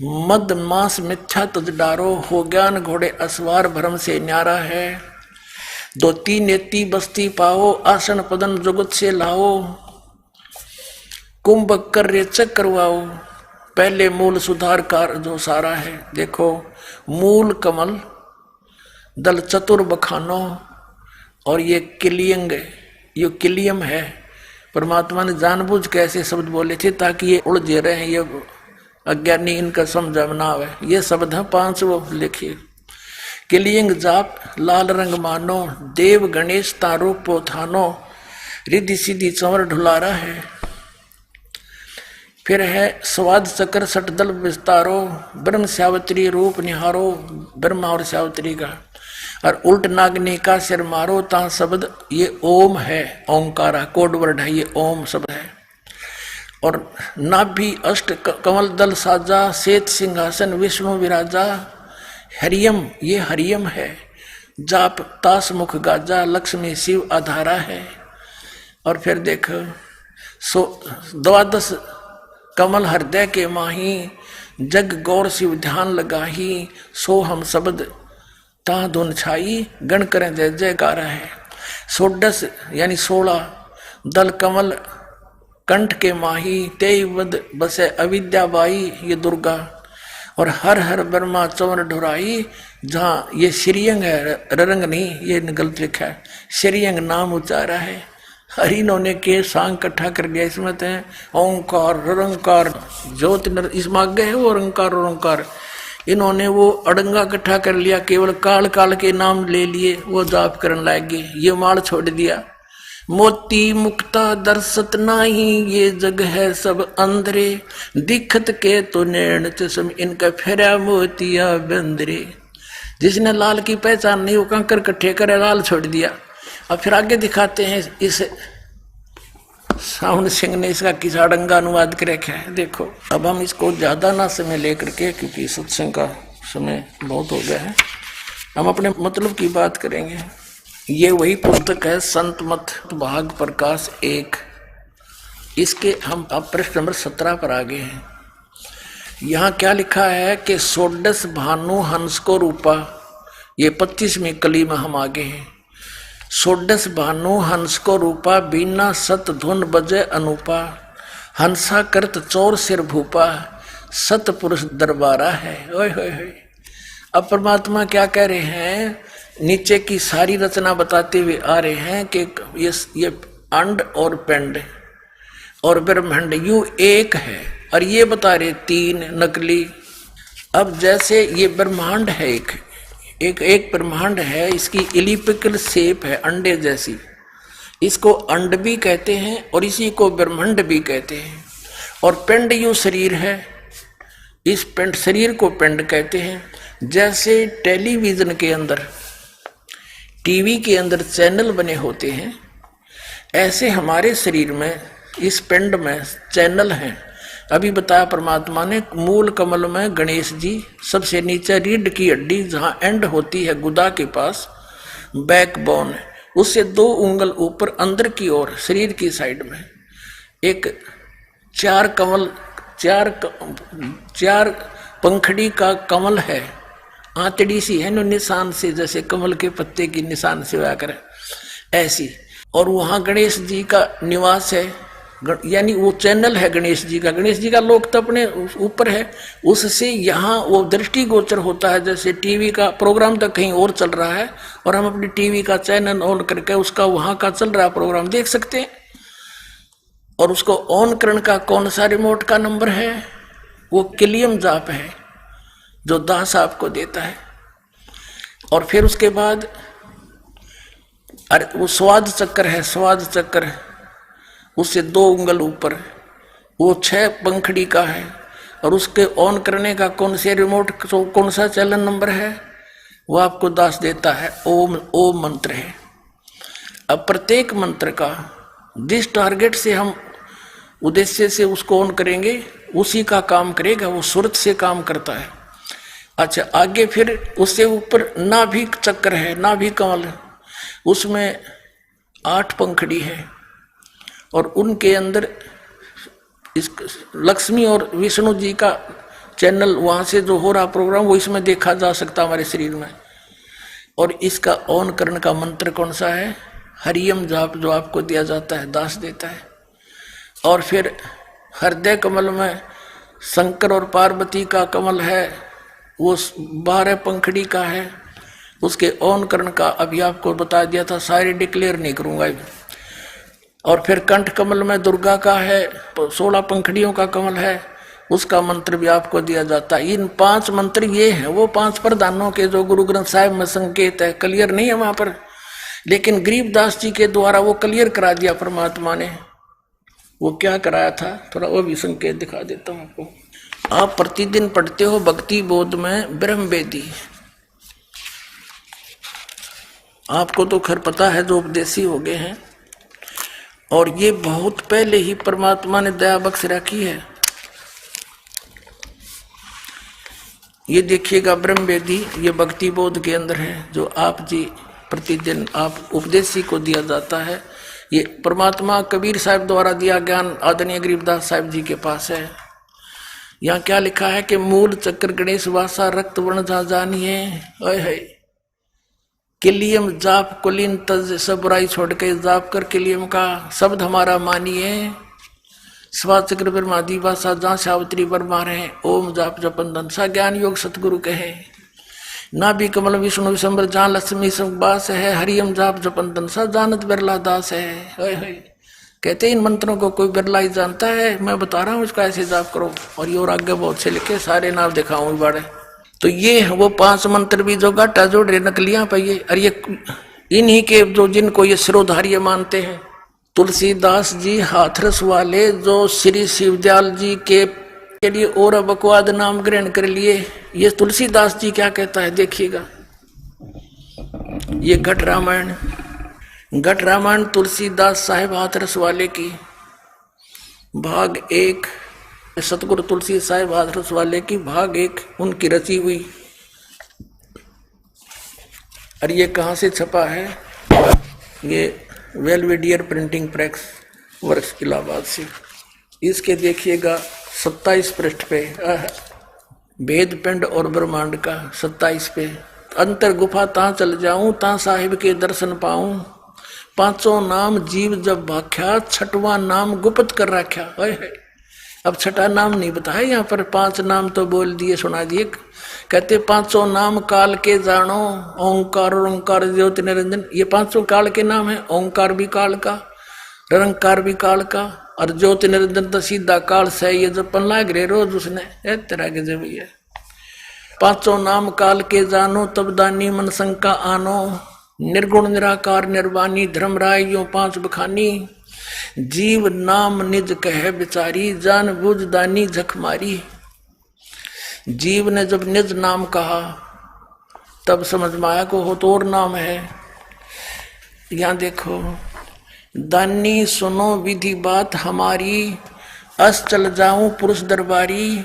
मद मांस मिथ्या तुझ डारो, हो ज्ञान घोड़े असवार भरम से न्यारा है। 2 नेति बस्ती पाओ, आसन पदन जुगत से लाओ, कुंभ कर चक्रवाओ, पहले मूल सुधार कार जो सारा है। देखो, मूल कमल दल चतुर बखानो, और ये किलियंग, ये किलियम है। परमात्मा ने जानबूझ के ऐसे शब्द बोले थे ताकि ये उलझे रहे, ये अज्ञानी इनका समझ ना आवे। ये शब्द है 5 वो लिखिए। किलियंग जाप लाल रंग मानो, देव गणेश तारो पोथानो, रिद्धि सिद्धि चंवर ढुलारा है। फिर है स्वाद चक्र सटदल विस्तारो, ब्रह्म सावित्री रूप निहारो, ब्रह्मा और सावित्री का, और उल्ट नागनी का सिर मारो ता शब्द ये ओम है, ओंकारा कोड वर्ड है, ये ओम शब्द है। और नाभि अष्ट कमल दल साजा, श्वेत सिंहासन विष्णु विराजा, हरियम ये हरियम है, जाप तास मुख गाजा, लक्ष्मी शिव आधारा है। और फिर देखो, 12 कमल हृदय के माही, जग गौर शिव ध्यान लगाही, सो हम शब्द ता धुन छाई, गण करें जय जयकार है। 16 यानी 16 दल कमल कंठ के माही, 23 बसे अविद्या बाई ये दुर्गा, और हर हर ब्रह्मा चंवर ढुराई, जहाँ ये श्रीयंग है, ररंग नहीं, ये गलत लिखा है, श्रीयंग नाम उच्चारा है। हरि इन्होंने के सांग इकट्ठा कर दिया इसमें तो ओंकार रंकार ज्योति इसमें आगे है वो रंकार ओंकार, इन्होंने वो अड़ंगा इकट्ठा कर लिया, केवल काल काल के नाम ले लिए, वो जाप करने लगे, ये माल छोड़ दिया। मोती मुक्ता दर्शत नाही, ये जग है सब अंधरे, दिखत के तो नैन चश्म इनका फेरा मोतिया बंदरे। जिसने लाल की पहचान नहीं वो कंकर इकट्ठे करे, लाल छोड़ दिया। अब फिर आगे दिखाते हैं इस सावन सिंह ने इसका किस अड़ंगा अनुवाद कर रखा है। देखो, अब हम इसको ज्यादा ना समय लेकर के, क्योंकि सत्संग का समय बहुत हो गया है, हम अपने मतलब की बात करेंगे। ये वही पुस्तक है संत मत भाग प्रकाश 1, इसके हम अब प्रश्न नंबर 17 पर आ गए हैं। यहाँ क्या लिखा है कि 16 भानु हंस को रूपा, ये 25वीं कली में हम आगे हैं। 16 भानु हंस को रूपा, बीना सत धुन बजे अनूपा, हंसा करत चोर सिर भूपा, सत पुरुष दरबारा है। ओए होए होए। अब परमात्मा क्या कह रहे हैं, नीचे की सारी रचना बताते हुए आ रहे हैं कि ये अंड और पिंड और ब्रह्मांड यूं एक है, और ये बता रहे 3 नकली। अब जैसे ये ब्रह्मांड है, एक ब्रह्मांड है, इसकी इलिप्टिकल शेप है अंडे जैसी, इसको अंड भी कहते हैं और इसी को ब्रह्मांड भी कहते हैं। और पिंड यूं शरीर है, इस पिंड शरीर को पिंड कहते हैं। जैसे टेलीविजन के अंदर, टीवी के अंदर चैनल बने होते हैं, ऐसे हमारे शरीर में इस पिंड में चैनल हैं। अभी बताया परमात्मा ने, मूल कमल में गणेश जी, सबसे नीचे रीढ़ की हड्डी जहां एंड होती है गुदा के पास, बैकबोन, उससे 2 उंगल ऊपर अंदर की ओर शरीर की साइड में एक 4 पंखड़ी का कमल है, आंतड़ी सी है निशान से, जैसे कमल के पत्ते की निशान से हुआ करे ऐसी। और वहां गणेश जी का निवास है, यानी वो चैनल है गणेश जी का। गणेश जी का लोक तो अपने ऊपर है, उससे यहाँ वो दृष्टि गोचर होता है। जैसे टीवी का प्रोग्राम तो कहीं और चल रहा है और हम अपनी टीवी का चैनल ऑन करके उसका वहां का चल रहा प्रोग्राम देख सकते हैं। और उसको ऑन करने का कौन सा रिमोट का नंबर है, वो किलियम जाप है जो दास आपको देता है। और फिर उसके बाद अरे वो स्वाद चक्र है, स्वाद चक्र है, उससे 2 उंगल ऊपर, वो 6 पंखड़ी का है। और उसके ऑन करने का कौन से रिमोट, कौन सा चैनल नंबर है, वो आपको दास देता है। ओम, ओम मंत्र है। अब प्रत्येक मंत्र का जिस टारगेट से हम उद्देश्य से उसको ऑन करेंगे उसी का काम करेगा, वो सुरत से काम करता है। अच्छा, आगे फिर उससे ऊपर नाभिक चक्र है, नाभिक कमल, उसमें 8 पंखड़ी है और उनके अंदर इस लक्ष्मी और विष्णु जी का चैनल, वहां से जो हो रहा प्रोग्राम वो इसमें देखा जा सकता हमारे शरीर में। और इसका ऑन करने का मंत्र कौन सा है, हरियम जाप, जो आपको दिया जाता है, दास देता है। और फिर हृदय कमल में शंकर और पार्वती का कमल है, वो 12 पंखड़ी का है। उसके ऑन करने का अभी आपको बता दिया था, सारे डिक्लेयर नहीं करूंगा। और फिर कंठ कमल में दुर्गा का है, 16 पंखड़ियों का कमल है, उसका मंत्र भी आपको दिया जाता है। इन 5 मंत्र ये हैं, वो 5 प्रधानों के जो गुरु ग्रंथ साहिब में संकेत है, क्लियर नहीं है वहां पर, लेकिन गरीबदास जी के द्वारा वो क्लियर करा दिया परमात्मा ने। वो क्या कराया था, थोड़ा वो भी संकेत दिखा देता हूं आपको। आप प्रतिदिन पढ़ते हो भक्ति बोध में ब्रह्म वेदी, आपको तो खैर पता है जो उपदेशी हो गए हैं, और ये बहुत पहले ही परमात्मा ने दया बख्श रखी है। ये देखिएगा ब्रह्म वेदी, ये भक्ति बोध के अंदर है, जो आप जी प्रतिदिन आप उपदेशी को दिया जाता है। ये परमात्मा कबीर साहब द्वारा दिया ज्ञान आदरणीय गरीबदास साहब जी के पास है। यहाँ क्या लिखा है कि मूल चक्र गणेश वासा रक्त वर्ण जा जानिए, है किलियम जाप कुलीन तज, सब बुराई छोड़ के जाप कर किलियम का शब्द हमारा मानिए। स्वाचक्र ब्रह्मादि भाषा जहाँ सावित्री वर्मा रहे, ओम जाप जपन धनसा ज्ञान योग सतगुरु कहे। नाभि कमल विष्णु विशंबर जहाँ लक्ष्मी संवास है, हरियम जाप जपन धनसा जानत बिरला दास है। कहते इन मंत्रों को कोई बिरला ही जानता है, मैं बता रहा हूँ इसका ऐसे जाप करो। और ये और आगे बहुत से लिखे, सारे नाम दिखाऊं बाड़े। तो ये वो 5 मंत्र भी जो गाटा जोड़ रहे नकलियां पाइए, और ये इन्हीं के जो जिनको ये सिरोधार्य मानते हैं। तुलसीदास जी हाथरस वाले जो श्री शिवदयाल जी के लिए और बकवाद नाम ग्रहण कर लिए। ये तुलसीदास जी क्या कहता है देखिएगा, ये घट रामायण तुलसीदास साहेब हाथरस वाले की भाग 1, सतगुरु तुलसी साहिब हाथरस वाले की भाग 1 उनकी रची हुई। और ये कहाँ से छपा है, ये वेलवेडियर प्रिंटिंग प्रेस वर्क्स इलाहाबाद से। इसके देखिएगा 27 पृष्ठ पे भेद पिंड और ब्रह्मांड का 27 पे, अंतर गुफा ता चल जाऊं ता साहिब के दर्शन पाऊं, 5 नाम जीव जब भाख्या, 6वां नाम गुप्त कर रखा। अब 6ठा नाम नहीं बताया यहाँ पर, 5 नाम तो बोल दिए, सुना दिए। कहते 5 नाम काल के जानो, ओंकार ओंकार ज्योति निरंजन, ये 5 काल के नाम है। ओंकार भी काल का, निरंकार भी काल का, और ज्योति निरंजन तो सीधा काल से ये जपन लाग रहे रोज उसने तरह के जब ये 5 नाम काल के जानो, तब दानी मन शंका आनो, निर्गुण निराकार निर्वाणी धर्मराय यो 5 बखानी, जीव नाम निज कहे बिचारी, जान बुझ दानी झक मारी। जीव ने जब निज नाम कहा तब समझ में आया को हो तो और नाम है। यहां देखो, दानी सुनो विधि बात हमारी, अस चल जाऊं पुरुष दरबारी,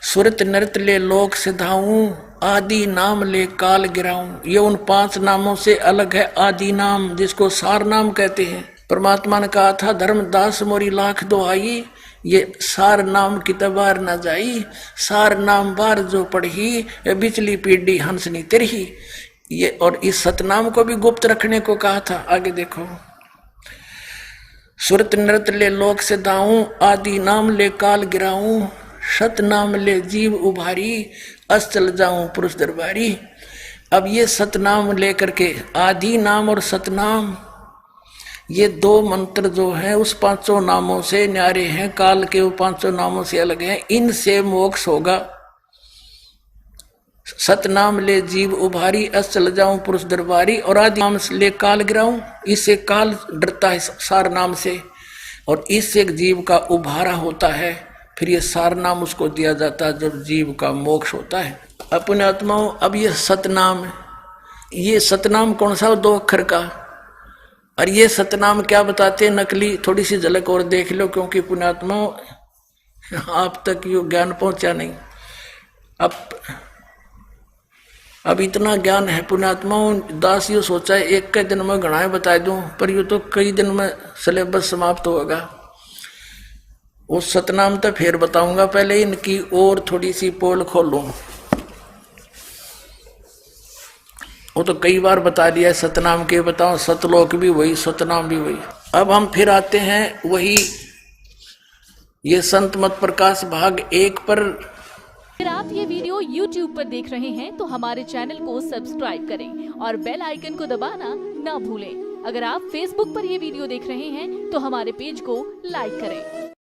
सुरत नृत ले लोक सिधाऊं, आदि नाम ले काल गिराऊं। ये उन 5 नामों से अलग है आदि नाम, जिसको सार नाम कहते हैं। परमात्मा ने कहा था धर्मदास मोरी लाख दुहाई, ये सार नाम की तबार न जाई, सार नाम बार जो पढ़ी, बिचली पीढ़ी हंसनी तिरही। ये और इस सतनाम को भी गुप्त रखने को कहा था। आगे देखो, सुरत नृत ले लोक से दाऊं, आदि नाम ले काल गिराऊं, सत नाम ले जीव उभारी, अस चल जाऊं पुरुष दरबारी। अब ये सतनाम लेकर के आदि नाम और सतनाम, ये 2 मंत्र जो हैं उस 5 नामों से न्यारे हैं, काल के वो 5 नामों से अलग हैं। इनसे मोक्ष होगा, सतनाम ले जीव उभारी, अस चल जाऊं पुरुष दरबारी। और आदि नाम ले काल गिराऊं, इससे काल डरता है सार नाम से, और इससे एक जीव का उभारा होता है। फिर ये सार नाम उसको दिया जाता है जब जीव का मोक्ष होता है। अपने आत्माओं, अब ये सतनाम, ये सतनाम कौन सा? 2 अक्षर का। और ये सतनाम क्या बताते हैं नकली, थोड़ी सी झलक और देख लो, क्योंकि पुण्यात्माओं आप तक ये ज्ञान पहुंचा नहीं। अब इतना ज्ञान है पुण्यात्माओं, दास ये सोचा है एक के दिन में गणाएं बता दूं, पर ये तो कई दिन में सिलेबस समाप्त होगा। उस सतनाम तो फिर बताऊंगा, पहले इनकी और थोड़ी सी पोल खोलूं। वो तो कई बार बता दिया सतनाम के, बताओ सतलोक भी वही, सतनाम भी वही। अब हम फिर आते हैं वही ये संत मत प्रकाश भाग 1 पर। अगर आप ये वीडियो YouTube पर देख रहे हैं तो हमारे चैनल को सब्सक्राइब करें और बेल आइकन को दबाना ना भूलें। अगर आप Facebook पर ये वीडियो देख रहे हैं तो हमारे पेज को लाइक करें।